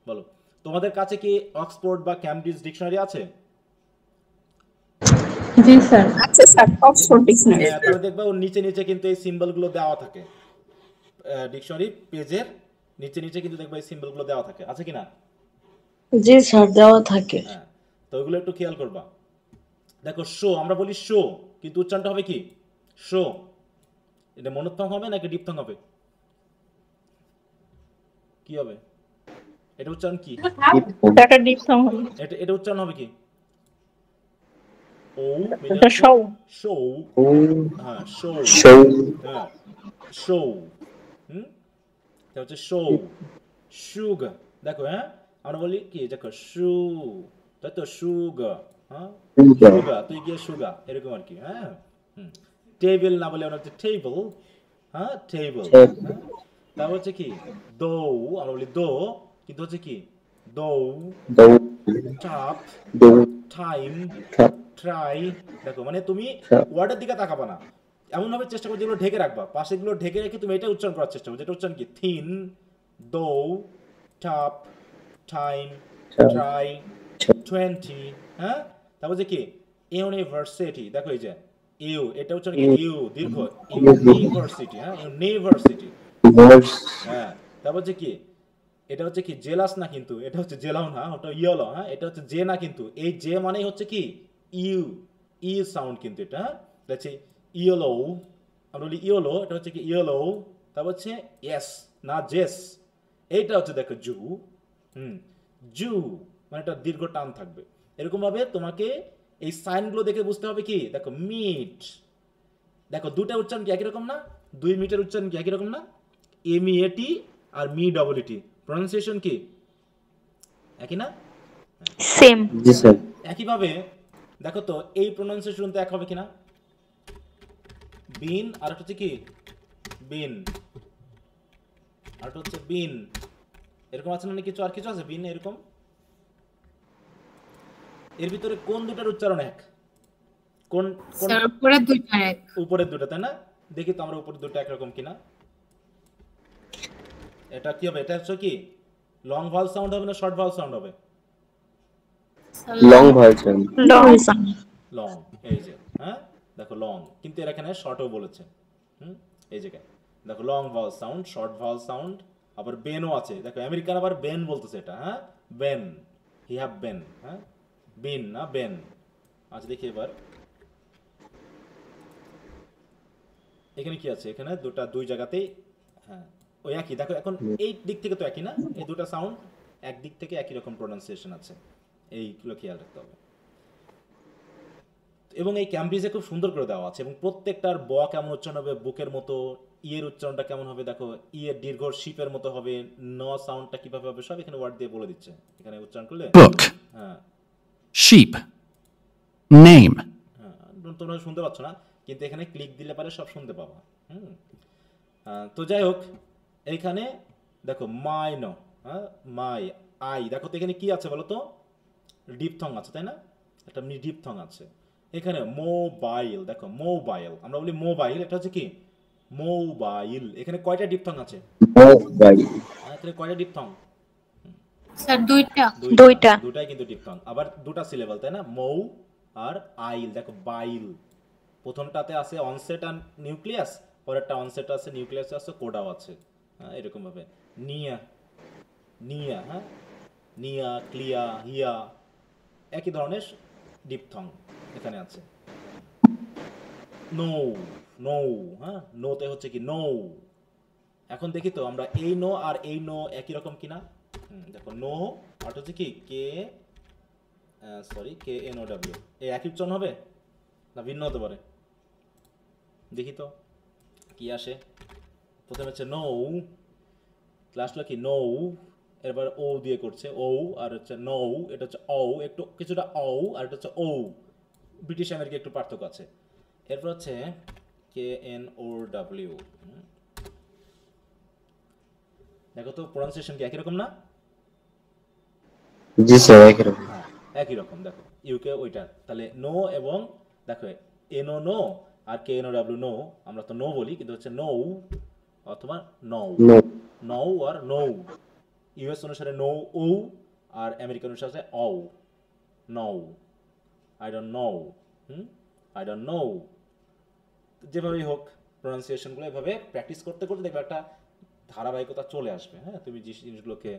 বলো? তোমাদের কাছে কি অক্সফোর্ড বা ক্যামব্রিজ ডিকশনারি আছে? জি স্যার। আচ্ছা স্যার, অক্সফোর্ড ডিকশনারি। হ্যাঁ, তাহলে দেখবা ওর নিচে নিচে কিন্তু এই সিম্বলগুলো দেওয়া থাকে, ডিকশনারি পেজের নিচে নিচে কিন্তু দেখবা এই সিম্বলগুলো দেওয়া থাকে, আছে কিনা? জি স্যার, দেওয়া থাকে। হ্যাঁ, তো ওইগুলো একটু খেয়াল করবা। দেখো শো, আমরা বলি শো, কিন্তু উচ্চারণটা হবে কি শো? এটা মনোথং হবে নাকি ডিপথং হবে? কি হবে এটা উচ্চারণ কি? এটা ডিপথং হবে। এটা উচ্চারণ হবে কি? ও এটা শো। শো, ও হ্যাঁ শো, শো, হ্যাঁ শো, এটা হচ্ছে শো। সুগার, দেখো হ্যাঁ আমরা বলি কি, দেখো শু, তাই তো সুগার, হ্যাঁ সুগার, তুই গিয়ে সুগার, এরকম আর কি, হ্যাঁ। টেবিল না বলে আমরা হচ্ছে টেবল, হ্যাঁ টেবল, তারপর হচ্ছে কি দো, আমরা বলি দো, কিন্তু হচ্ছে কি দো, দৌ, টপ, দৌ, টাইম, টপ, ট্রাই। দেখো মানে তুমি টপ। ওয়ার্ডের দিকে তাকাবা না, এমন ভাবে চেষ্টা করো যেগুলো ঢেকে রাখবা, পাশেগুলো ঢেকে রেখে তুমি এটা উচ্চারণ করার চেষ্টা করো, যেটা উচ্চারণ কি থিন, দো, টপ, টাইম, ট্রাই, 20, হ্যাঁ। তারপর যে কি ইউনিভার্সিটি, দেখো এই যে ইউ, এটা উচ্চারণ কি ইউ দীর্ঘ, ইউনিভার্সিটি, হ্যাঁ ইউনিভার্সিটি, ভার্স, হ্যাঁ। তারপর যে কি এটা হচ্ছে কি জেলাস না, কিন্তু এটা হচ্ছে জেলাও না, ওটা ইয়েলো, হ্যাঁ এটা হচ্ছে জে না, কিন্তু এই জে মানেই হচ্ছে কি ইউ, ই সাউন্ড কিন্তু এটা, হ্যাঁ দেখছি ইয়েলো, আমরা বলি ইয়েলো, এটা হচ্ছে কি ইয়েলো। তারপর হচ্ছে ইয়েস না জেস, এইটা হচ্ছে দেখো জু, জু মানে এটা দীর্ঘ টান থাকবে। এরকম ভাবে তোমাকে এই সাইনগুলো দেখে বুঝতে হবে কি, দেখো মিট, দেখো দুটা উচ্চারণ কি একই রকম না? 2 মিটার উচ্চারণ কি একই রকম না? এমইএটি আর মি ডবল ইটি, প্রনাউন্সিয়েশন কি একই না? সেম। জি স্যার। একইভাবে দেখো তো এই প্রনাউন্সিয়েশন তো এক হবে কিনা? বিন আর একটা হচ্ছে কি বিন, আর একটা হচ্ছে বিন, এরকম আছে না কিছু? আর কিছু আছে বিন এরকম? এর ভিতরে কোন দুটার উচ্চারণ এক? কোন কোন? স্যার উপরের দুইটা এক। উপরের দুটো, তাই না? দেখি তো আমরা উপরের দুটো একরকম কিনা। এটা কি হবে? এটা হচ্ছে কি লং ভাল সাউন্ড হবে না শর্ট ভাল সাউন্ড হবে? Long version. লং, এই যে হ্যাঁ দেখো লং, কিন্তু এর এখানে শর্টও বলেছে, এই জায়গায় দেখো লং ভাল সাউন্ড, শর্ট ভাল সাউন্ড, আবার বেনও আছে, দেখো আমেরিকান আবার বেন বলতেছে এটা, হ্যাঁ বেন, হি হ্যাভ বেন, হ্যাঁ বিন না বেন। আচ্ছা দেখি এবার এখানে কি আছে, এখানে দুই জায়গাতেই হ্যাঁ ওই একই, দেখো এখন এই দিক থেকে তো একই না, এই দুটো সাউন্ড এক দিক থেকে একই রকম প্রোনাউন্সিয়েশন আছে, এইগুলো খেয়াল রাখতে হবে। এবং এই ক্যামব্রিজে খুব সুন্দর করে দেওয়া আছে এবং প্রত্যেকটার ব কেমন উচ্চারণ হবে, বুকের মতো, ইয়ের উচ্চারণটা কেমন হবে, দেখো ইয়ের দীর্ঘ শিপের মতো হবে, ন সাউন্ডটা কিভাবে হবে সব এখানে ওয়ার্ড দিয়ে বলে দিচ্ছে। এখানে উচ্চারণ করলে book, হ্যাঁ sheep, name, হ্যাঁ তোমরা শুনতে পাচ্ছ না, কিন্তু এখানে ক্লিক দিলে পারে সব শুনতে পাবা। তো যাই হোক, এইখানে দেখো মাই ন, হ্যাঁ মাই, আই, দেখো তো এখানে কি আছে বলো তো, ডিপথং আছে তাই না, একটা ডিপথং আছে। এখানে মোবাইল, দেখো মোবাইল, আমরা বলি মোবাইল, এটা হচ্ছে কি মোবাইল। এখানে কয়টা ডিপথং আছে? মোবাইল। এখানে কয়টা ডিপথং? স্যার দুইটা। দুটাই কিন্তু ডিপথং, আবার দুটা সিলেবল তাই না, মৌ আর আইল। দেখো বাইল, প্রথমটাতে আছে অনসেট আর নিউক্লিয়াস, পরেরটা অনসেট আছে, নিউক্লিয়াস আছে, কোডাও আছে। হ্যাঁ এরকম ভাবে নিয়া, নিয়া, হ্যাঁ নিয়া, ক্লিয়া, হিয়া, একই ধরনের ডিপথং এখানে আছে। নো, নো, হ্যাঁ নোতে হচ্ছে কি নো। এখন দেখি তো আমরা এই নো আর এই নো একই রকম কিনা। দেখো নো আর হচ্ছে কি K, sorry K N O W, এই একই উচ্চারণ হবে না ভিন্ন হতে পারে? দেখি তো কি আসে। প্রথমে হচ্ছে নো, ক্লাসটা কি নো, এবার ও দিয়ে করছে ও, আর হচ্ছে নো, এটা হচ্ছে ও, একটু কিছুটা ও, আর এটা হচ্ছে ও, ব্রিটিশ আমেরিকা একটু পার্থক্য আছে। এরপর হচ্ছে কে এন ও ডাব্লিউ, দেখো তো প্রনাউন্সিয়েশন কি একই রকম না? জি স্যার একই রকম। হ্যাঁ একই রকম। দেখো ইউকে ওইটা, তাহলে নো এবং দেখো এনও নো আর K N O W know, আমরা তো নো বলি কিন্তু হচ্ছে নো অথবা নৌ, নৌ আর নৌ। ইউএস অনুসারে নো ও, আর আমেরিকান অনুসারে ও, নৌ। I don't know, I don't know. যেভাবেই হোক প্রনাউন্সিয়েশনগুলো এভাবে প্র্যাকটিস করতে করতে দেখবে একটা ধারাবাহিকতা চলে আসবে। হ্যাঁ তুমি যে জিনিসগুলোকে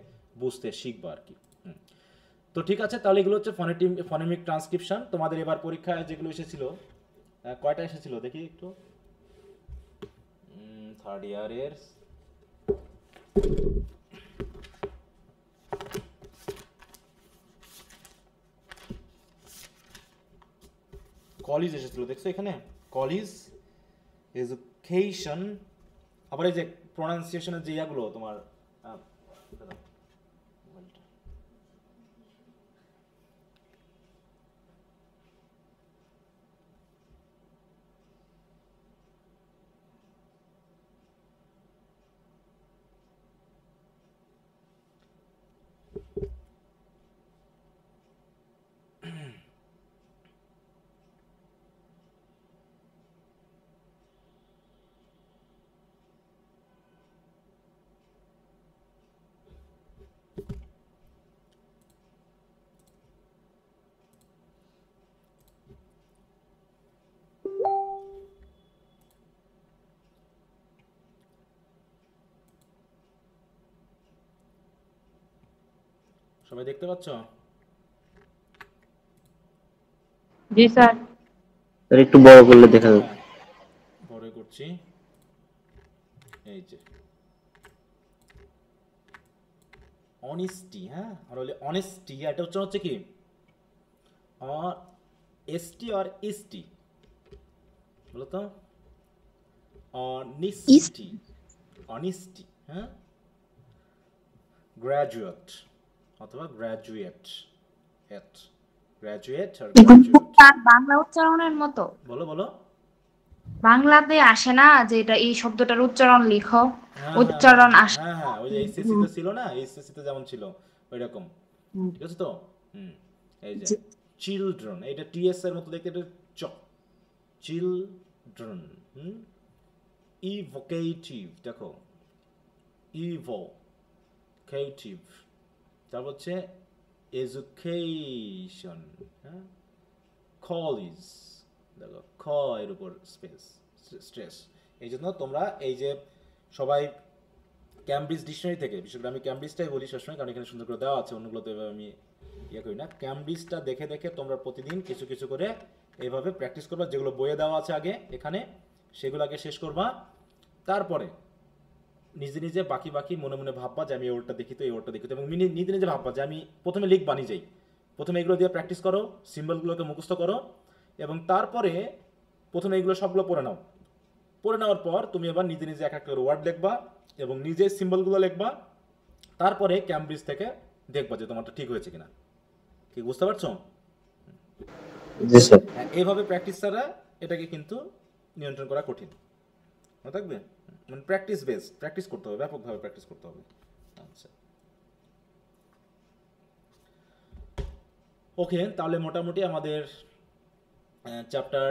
বুঝতে শিখবা আর কি। তো ঠিক আছে, তাহলে এগুলো হচ্ছে ফনেমিক ট্রান্সক্রিপশন। তোমাদের এবার পরীক্ষায় যেগুলো এসেছিল, কয়টা এসেছিল দেখি একটু, থার্ড ইয়ারের কলেজ এসেছিল, দেখছো এখানে কলেজ এডুকেশন। আবার এই যে প্রনাউন্সিয়েশনের যে ইয়াগুলো তোমার, সবাই দেখতে পাচ্ছ? জি স্যার। একটু বড় করলে দেখা যাবে। বড় করছি, এই যে অনেস্টি, হ্যাঁ আর হলে অনেস্টি, এটা হচ্ছে কি এসটি আর ইসটি, বলো তো অনেস্টি, অনেস্টি, হ্যাঁ গ্রাজুয়েট অথবা গ্রাজুয়েট, এট গ্রাজুয়েট আর গ্রাজুয়েট। তার বাংলা উচ্চারণের মতো। বলো বলো। বাংলাতে আসে না যে এটা এই শব্দটার উচ্চারণ লিখো, উচ্চারণ আসে। হ্যাঁ হ্যাঁ ওই যে এইচএসসি তে ছিল না, এইচএসসি তে যেমন ছিল ওই রকম, ঠিক আছে তো? এই যে চিলড্রেন, এটা টিএস এর মতো দেখতে, এটা চ, চিলড্রেন। ইভোকেটিভ, দেখো ইভোকেটিভ। তারপর হচ্ছে এডুকেশন, হ্যাঁ কলেজ, দেখো খ এর উপর স্ট্রেস। এই জন্য তোমরা এই যে সবাই ক্যামব্রিজ ডিকশনারি থেকে, বিশেষ করে আমি ক্যামব্রিজটাই বলি সবসময়, কারণ এখানে সুন্দর করে দেওয়া আছে, অন্যগুলো তো এভাবে আমি ইয়ে করি না। ক্যামব্রিজটা দেখে দেখে তোমরা প্রতিদিন কিছু কিছু করে এইভাবে প্র্যাকটিস করবা, যেগুলো বইয়ে দেওয়া আছে আগে এখানে সেগুলো আগে শেষ করবা। তারপরে নিজে নিজে বাকি বাকি মনে মনে ভাববা যে আমি এই ওয়ার্ডটা দেখি তো, এই ওয়ার্ডটা দেখি তো, এবং নিজে নিজে ভাববা যে আমি প্রথমে লিখবা নিজেই, প্রথমে এগুলো দিয়ে প্র্যাকটিস করো, সিম্বলগুলোকে মুখস্থ করো, এবং তারপরে প্রথমে এগুলো সবগুলো পড়ে নাও। পড়ে নেওয়ার পর তুমি এবার নিজে নিজে এক একটা ওয়ার্ড লিখবা এবং নিজে সিম্বলগুলো লিখবা। তারপরে ক্যামব্রিজ থেকে দেখবা যে তোমারটা ঠিক হয়েছে কিনা। ঠিক বুঝতে পারছো? জি স্যার। এইভাবে প্র্যাকটিস ছাড়া এটাকে কিন্তু নিয়ন্ত্রণ করা কঠিন। মনে থাকবে, মানে প্র্যাকটিস বেস, প্র্যাকটিস করতে হবে, ব্যাপকভাবে প্র্যাকটিস করতে হবে। আচ্ছা, ওকে, তাহলে মোটামুটি আমাদের চ্যাপ্টার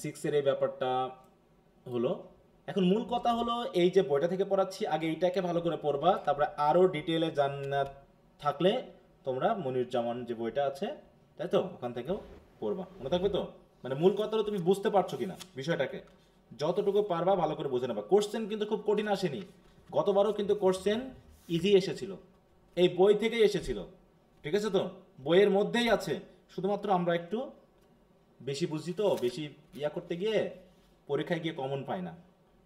6 এর এই ব্যাপারটা হলো। এখন মূল কথা হলো এই যে বইটা থেকে পড়াচ্ছি, আগে এইটাকে ভালো করে পড়বা, তারপরে আরও ডিটেলে জানা থাকলে তোমরা মনিরুজ্জামান যে বইটা আছে, তাই তো, ওখান থেকেও পড়বা। মনে থাকবে তো? মানে মূল কথা হলো তুমি বুঝতে পারছো কিনা বিষয়টাকে, যতটুকু পারবা ভালো করে বুঝে নেবা। কোশ্চেন কিন্তু খুব কঠিন আসেনি, গতবারও কিন্তু কোশ্চেন ইজি এসেছিল, এই বই থেকেই এসেছিল, ঠিক আছে তো, বইয়ের মধ্যেই আছে, শুধুমাত্র আমরা একটু বেশি বুঝি তো, বেশি ইয়া করতে গিয়ে পরীক্ষায় গিয়ে কমন পাই না।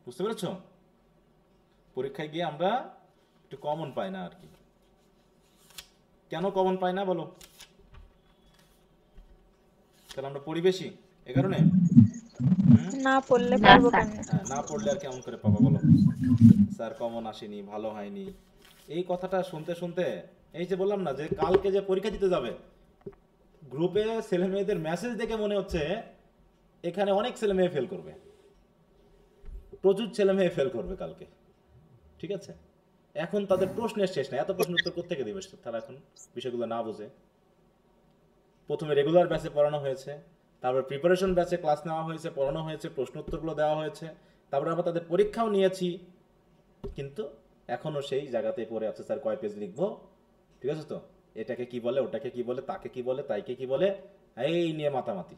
বুঝতে পেরেছ? পরীক্ষায় গিয়ে আমরা একটু কমন পাই না আর কি। কেন কমন পাই না বলো? তাহলে আমরা পড়ি বেশি, এ কারণে? না পড়লে পারবো কেন? না পড়লে আর কেমন করে পাবো বলো? স্যার কমন আসেনি, ভালো হয়নি, এই কথাটা শুনতে শুনতে, এই যে বললাম না যে কালকে যে পরীক্ষা দিতে যাবে, গ্রুপে ছেলে মেয়েদের মেসেজ দেখে মনে হচ্ছে এখানে অনেক ছেলে মেয়ে ফেল করবে, প্রচুর ছেলে মেয়ে ফেল করবে কালকে, ঠিক আছে? এখন তাদের প্রশ্নের শেষ নাই, এত প্রশ্ন উত্তর কোত্থেকে দিবে তারা এখন বিষয়গুলো না বুঝে। প্রথমে রেগুলার ব্যাচে পড়ানো হয়েছে, তারপর প্রিপারেশন ব্যাচে ক্লাস নেওয়া হয়েছে, পড়ানো হয়েছে, প্রশ্ন উত্তরগুলো দেওয়া হয়েছে, তারপরে আবার তাদের পরীক্ষাও নিয়েছি, কিন্তু এখনো সেই জায়গাতেই পড়ে আছে স্যার কয় পেজ লিখবো, ঠিক আছে তো, এটাকে কি বলে, ওটাকে কি বলে, তাকে কি বলে, তাইকে কি বলে, এই নিয়ে মাতামাতি।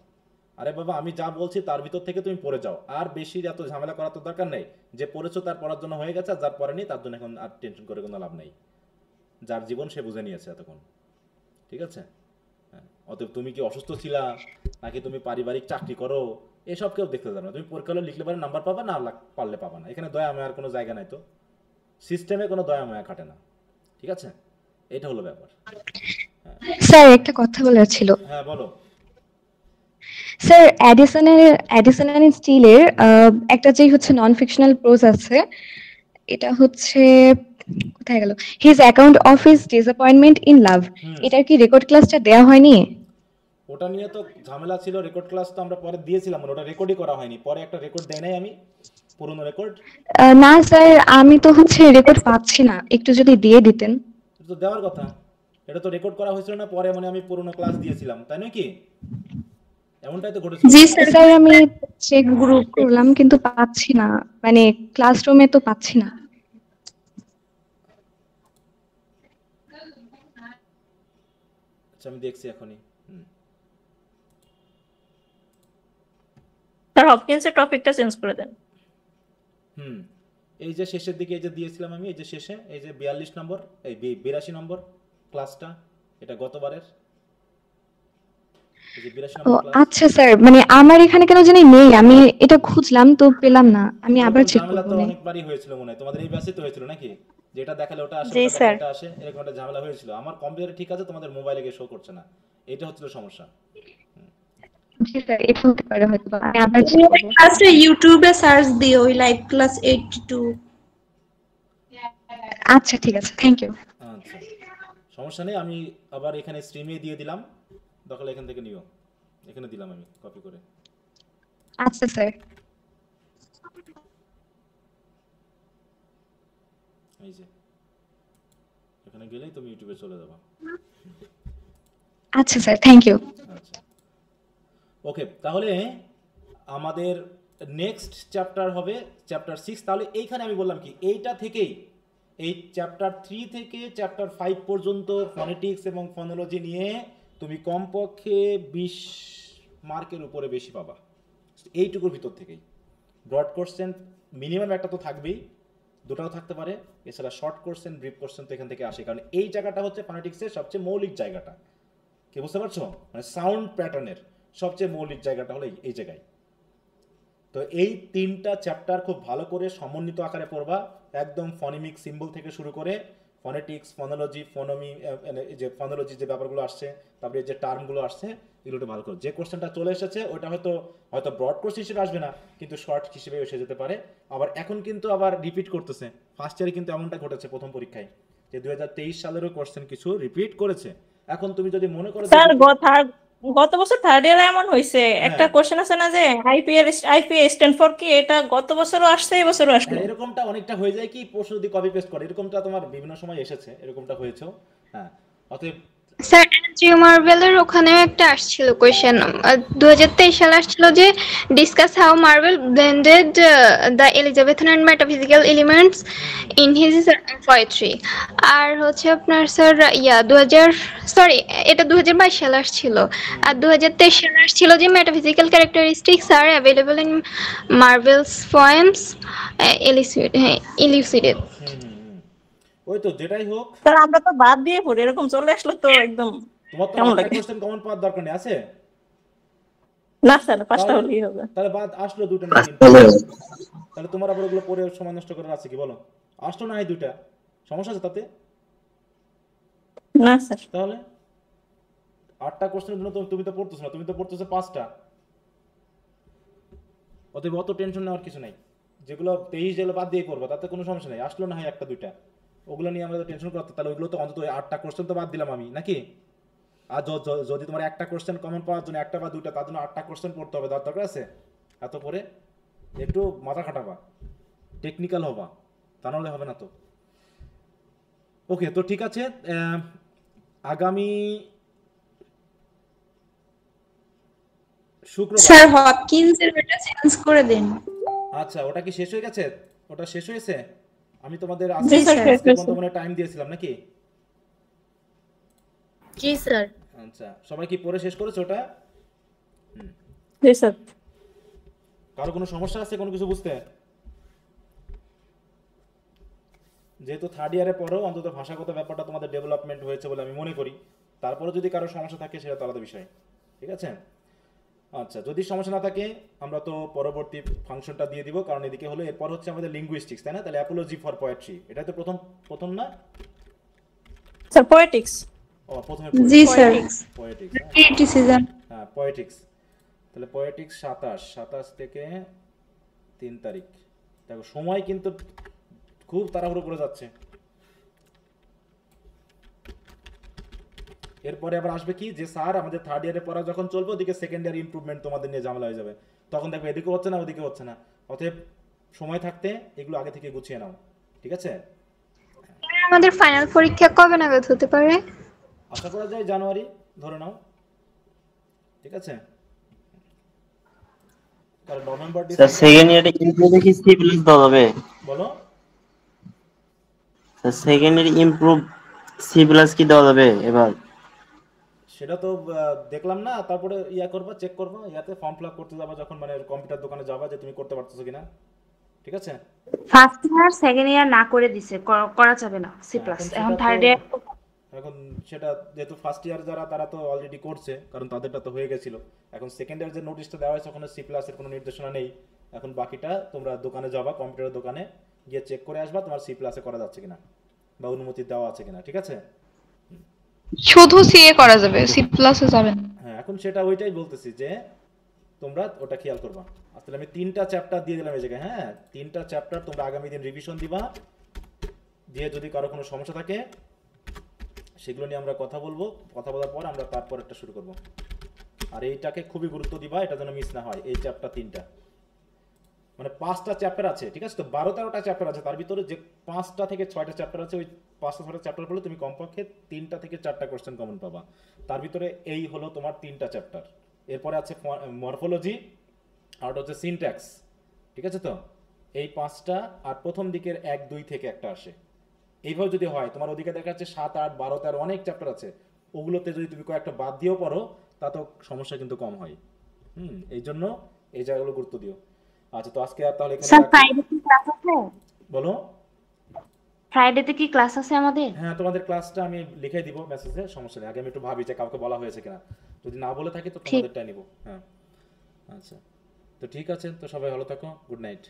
আরে বাবা, আমি যা বলছি তার ভিতর থেকে তুমি পড়ে যাও, আর বেশি এত ঝামেলা করার তো দরকার নেই। যে পড়েছো তার পড়ার জন্য হয়ে গেছে, আর যার পড়েনি তার জন্য এখন আর টেনশন করে কোনো লাভ নেই। যার জীবন সে বুঝে নিয়েছে এতক্ষণ, ঠিক আছে? হ্যাঁ, অতএব তুমি কি অসুস্থ ছিলা, নাকি তুমি পারিবারিক চাকরি করো, এসব কেউ দেখতে যাবে না। তুমি পরীক্ষা হলে লিখলে পারে নাম্বার পাবা, না পারলে পাবা না। এখানে দয়া মায়ার কোনো জায়গা নাই তো, সিস্টেমে কোনো দয়া মায়া খাটে না, ঠিক আছে? এটা হলো ব্যাপার। স্যার একটা কথা বলার ছিল। হ্যাঁ বলো। স্যার এডিসন অ্যান্ড স্টিলের একটা যেই হচ্ছে নন ফিকশনাল প্রোজ আছে, এটা হচ্ছে কোথায় গেল, his account of his disappointment in love, এটার কি রেকর্ড ক্লাসটা দেওয়া হয়নি? ওটা নিয়ে তো ঝামেলা ছিল, রেকর্ড ক্লাস তো আমরা পরে দিয়েছিলাম, ওটা রেকর্ডই করা হয়নি, পরে একটা রেকর্ড দেই নাই আমি, পুরনো রেকর্ড। না স্যার, আমি তো হচ্ছে রেকর্ড পাচ্ছি না, একটু যদি দিয়ে দিতেন। এটা তো দেওয়ার কথা, এটা তো রেকর্ড করা হয়েছিল না, পরে মানে আমি পুরনো ক্লাস দিয়েছিলাম, তাই নয় কি? এমনটাই তো ঘটেছিল। জি স্যার, আমি চেক গ্রুপ করলাম কিন্তু পাচ্ছি না, মানে ক্লাসরুমে তো পাচ্ছি না। আচ্ছা আমি দেখছি এখনই। স্যার হপকিন্সের টপিকটা চেঞ্জ করে দেন। এই যে শেষের দিকে এই যে দিয়েছিলাম আমি, এই যে শেষে এই যে 42 নম্বর, এই 82 নম্বর ক্লাসটা, এটা গতবারের, এই যে 82 নম্বর ক্লাস। আচ্ছা স্যার, মানে আমার এখানে কেন জানি নেই, আমি এটা খুঁজলাম তো পেলাম না, আমি আবার চেক করব। ঝামেলা তো অনেকবারই হয়েছিল মনে হয়, তোমাদের এই ব্যাচে তো হয়েছিল নাকি, যেটা দেখালে ওটা আসে, ওটা আসে, এরকম একটা ঝামেলা হয়েছিল। আমার কম্পিউটারে ঠিক আছে, তোমাদের মোবাইলে গিয়ে শো করছে না, এটা হচ্ছিল সমস্যা। জি স্যার, এটা হতে পারে হয়তো, আমি আবার চেক করব। ক্লাসে ইউটিউবে সার্চ দিও ওই লাইভ ক্লাস 82। আচ্ছা ঠিক আছে, থ্যাংক ইউ। আচ্ছা সমস্যা নেই, আমি আবার এখানে স্ট্রিমে দিয়ে দিলাম, দখল এখান থেকে নিও, এখানে দিলাম আমি কপি করে। আচ্ছা স্যার। এই যে এখানে গেলেই তুমি ইউটিউবে চলে যাবে। আচ্ছা স্যার, থ্যাংক ইউ। আচ্ছা ওকে, তাহলে আমাদের নেক্সট চ্যাপ্টার হবে চ্যাপ্টার 6। তাহলে এইখানে আমি বললাম কি, এইটা থেকেই এই চ্যাপ্টার 3 থেকে চ্যাপ্টার 5 পর্যন্ত ফনেটিক্স এবং ফনোলজি নিয়ে তুমি কমপক্ষে 20 মার্কের উপরে বেশি পাবা, এইটুকুর ভিতর থেকেই। ব্রড কোশ্চেন মিনিমাম একটা তো থাকবেই, দুটাও থাকতে পারে, এছাড়া শর্ট কোশ্চেন, ব্রিফ কোশ্চেন তো এখান থেকে আসে, কারণ এই জায়গাটা হচ্ছে ফনেটিক্সের সবচেয়ে মৌলিক জায়গাটা, কি বুঝতে পারছো? মানে সাউন্ড প্যাটার্নের সবচেয়ে মৌলিক জায়গাটা হলো এই জায়গায়। তো এই 3টা চ্যাপ্টার খুব ভালো করে সমন্বিত আকারে পড়বা, একদম ফনেমিক সিম্বল থেকে শুরু করে ফনেটিক্স, ফনোলজি, ফনোমি, যে ফনোলজি যে ব্যাপারগুলো আসছে, তারপরে যে টার্মগুলো আসছে, এগুলো ভালো করে। যে কোশ্চেনটা চলে এসেছে ওটা হয়তো ব্রড কোর্স হিসেবে আসবে না, কিন্তু শর্ট হিসেবে এসে যেতে পারে। আবার এখন কিন্তু আবার রিপিট করতেছে, ফার্স্ট ইয়ারে কিন্তু এমনটা ঘটেছে প্রথম পরীক্ষায় যে 2023 সালেরও কোশ্চেন কিছু রিপিট করেছে। এখন তুমি যদি মনে করো স্যার গত বছর থার্ড ইয়ারে এমন হয়েছে, একটা কোশ্চেন আছে না যে আইপিএ স্ট্যান্ড ফর কি, এটা গত বছরও আসছে, এই বছরও আসলো। এরকমটা অনেকটা হয়ে যায় কি, প্রশ্ন যদি কপি পেস্ট করে, এরকমটা তোমার বিভিন্ন সময় এসেছে, এরকমটা হয়েছে। হ্যাঁ, অতএব স্যার অ্যান্ড্রিউ মার্ভেলের ওখানেও একটা আসছিল কোয়েশ্চেন 2023 সালে আসছিল যে discuss how Marvell blended the Elizabethan and metaphysical elements in his poetry. আর হচ্ছে আপনার স্যার এটা 2022 সালে আসছিল। আর 2023 সালে আসছিল যে metaphysical characteristics are available in Marvell's poems elucidated. ওই তো যেটাই হোক স্যার আমরা তো বাদ দিয়ে পড়ি, এরকম চলে আসলো তো একদম তোমার তো কেমন লাগে। কোশ্চেন কমন পাওয়ার দরকার নেই, আছে না স্যার, পাঁচটা হলেই হবে। তাহলে বাদ আসলো দুটো না তাহলে তোমার আবার ওগুলো পড়ে সময় নষ্ট করার আছে কি বলো? আসলো না এই দুটা, সমস্যা আছে তাতে? না স্যার। তাহলে 8টা কোশ্চেনের জন্য তুমি তো পড়তেছো না, তুমি তো পড়তেছো 5টা। অতএব অত টেনশন নেওয়ার কিছু নাই, যেগুলো 23 জেলে বাদ দিয়ে করবো তাতে কোনো সমস্যা নেই। আসলো না হয় একটা দুইটা, ওগুলো নিয়ে আমরা টেনশন করতে, তাহলে ওইগুলো তো অন্তত 8টা কোশ্চেন তো বাদ দিলাম আমি, নাকি? আর যদি তোমার একটা কোশ্চেন কমন পাওয়ার জন্য একটা বা দুইটা, তার জন্য 8টা কোশ্চেন পড়তে হবে, দরকার আছে? এত পরে একটু মাথা খাটাবা, টেকনিক্যাল হবা, তা নাহলে হবে না তো। ওকে, তো ঠিক আছে, আগামী শুক্রবার স্যার হপকিন্সের এটা চেঞ্জ করে দেন। আচ্ছা, ওটা কি শেষ হয়ে গেছে? ওটা শেষ হয়েছে? আমি তোমাদের জি স্যার, আজকে বন্ধ টাইম দিয়েছিলাম নাকি? জি স্যার। আচ্ছা, সবাই কি পড়ে শেষ করেছো ওটা? জি স্যার। কারো কোনো সমস্যা আছে কোনো কিছু বুঝতে? যেহেতু থার্ড ইয়ারে পড়ো, অন্তত ভাষাগত ব্যাপারটা তোমাদের ডেভেলপমেন্ট হয়েছে বলে আমি মনে করি। তারপরে যদি কারো সমস্যা থাকে সেটা তো আলাদা বিষয়, ঠিক আছে? আচ্ছা, যদি সমস্যা না থাকে আমরা তো পরবর্তী ফাংশনটা দিয়ে দিব, কারণ এদিকে হলো এরপর হচ্ছে আমাদের লিঙ্গুইস্টিক্স, তাই না? তাহলে অ্যাপোলজি ফর পোয়েট্রি, এটা তো প্রথম না স্যার? পোয়েটিক্স। ও প্রথমে জি স্যার, পোয়েটিক্স, ক্রিটিসিজম। হ্যাঁ পোয়েটিক্স। তাহলে পোয়েটিক্স 27 থেকে 3 তারিখ। দেখো সময় কিন্তু খুব তাড়াহুড়ো করে যাচ্ছে। এরপরে আবার আসবে কি, যে স্যার আমাদের থার্ড ইয়ারে পড়া যখন চলবে, ওদিকে সেকেন্ড ইয়ার ইমপ্রুভমেন্ট তোমাদের নিয়ে ঝামেলা হয়ে যাবে, তখন দেখবে এদিকে হচ্ছে না ওদিকে হচ্ছে না। অতএব সময় থাকতে এগুলো আগে থেকে গুছিয়ে নাও, ঠিক আছে? আমাদের ফাইনাল পরীক্ষা কবে নাগাদ হতে পারে? আশা করা যায় জানুয়ারি ধরে নাও, ঠিক আছে? কারণ নভেম্বর স্যার সেকেন্ড ইয়ারে ইমপ্রুভ কি সি প্লাস দেওয়া হবে? বলো স্যার সেকেন্ড ইয়ারে ইমপ্রুভ সি প্লাস কি দেওয়া যাবে এবার? সেটা তো দেখলাম না, তারপরে করবা, চেক করবা, ইয়াতে ফর্ম ফিল আপ করতে যাবা যখন, মানে কম্পিউটার দোকানে যাবা, যে তুমি করতে পারতেছো কিনা, ঠিক আছে? ফার্স্ট ইয়ার সেকেন্ড ইয়ার না করে দিছে, করা যাবে না সি প্লাস। এখন থার্ড ইয়ার, এখন সেটা যেহেতু ফার্স্ট ইয়ার যারা, তারা তো অলরেডি করছে, কারণ তাদেরটা তো হয়ে গেছিল। এখন সেকেন্ড ইয়ার যে নোটিশটা দেওয়া হয়েছে ওখানে সি প্লাস এর কোনো নির্দেশনা নেই। এখন বাকিটা তোমরা দোকানে যাবা, কম্পিউটারের দোকানে গিয়ে চেক করে আসবা তোমার সি প্লাসে করা যাচ্ছে কিনা বা অনুমতি দেওয়া আছে কিনা, ঠিক আছে? শুধু সিএ করা যাবে, সি প্লাসে যাবে না। হ্যাঁ, এখন সেটা ওইটাই বলতেছি যে তোমরা ওটা খেয়াল করবা। আসলে আমি 3টা চ্যাপ্টার দিয়ে দিলাম এই জায়গায়, হ্যাঁ 3টা চ্যাপ্টার তোমরা আগামী দিন রিভিশন দিবা, দিয়ে যদি কারো কোনো সমস্যা থাকে সেগুলো নিয়ে আমরা কথা বলবো, কথা বলার পর আমরা তারপরেরটা শুরু করব। আর এইটাকে খুবই গুরুত্ব দিবা, এটা যেন মিস না হয়। এই চ্যাপ্টার 3টা, মানে 5টা চ্যাপ্টার আছে, ঠিক আছে? তো 12-13টা চ্যাপ্টার আছে, তার ভিতরে যে 5টা থেকে 6টা চ্যাপ্টার আছে, ওই 5টা-6টা চ্যাপ্টার পড়লে তুমি কমপক্ষে 3টা থেকে 4টা কোশ্চেন কমন পাবা। তার ভিতরে এই হলো তোমার 3টা চ্যাপ্টার। এরপরে আছে মরফোলজি, আর হচ্ছে সিনট্যাক্স, ঠিক আছে? তো এই 5টা, আর প্রথম দিকের 1, 2 থেকে একটা আসে। এইভাবে যদি হয়, তোমার ওদিকে দেখা যাচ্ছে 7, 8, 12, 13 অনেক চ্যাপ্টার আছে, ওগুলোতে যদি তুমি কয়েকটা বাদ দিয়েও পড়ো তাতেও সমস্যা কিন্তু কম হয়। এই জন্য এই জায়গাগুলো গুরুত্ব দিও। আচ্ছা, তো আজকে আর তাহলে স্যার ফ্রাইডে কি ক্লাস আছে? বলো, ফ্রাইডেতে কি ক্লাস আছে আমাদের? হ্যাঁ, তোমাদের ক্লাসটা আমি লিখে দিব মেসেজে, সমস্যা নেই। আগে আমি একটু ভাবি যে কাউকে বলা হয়েছে কিনা, যদি না বলে থাকি তো তোমাদেরটাই নিব। হ্যাঁ, আচ্ছা, তো ঠিক আছে, তো সবাই ভালো থাকো, গুড নাইট।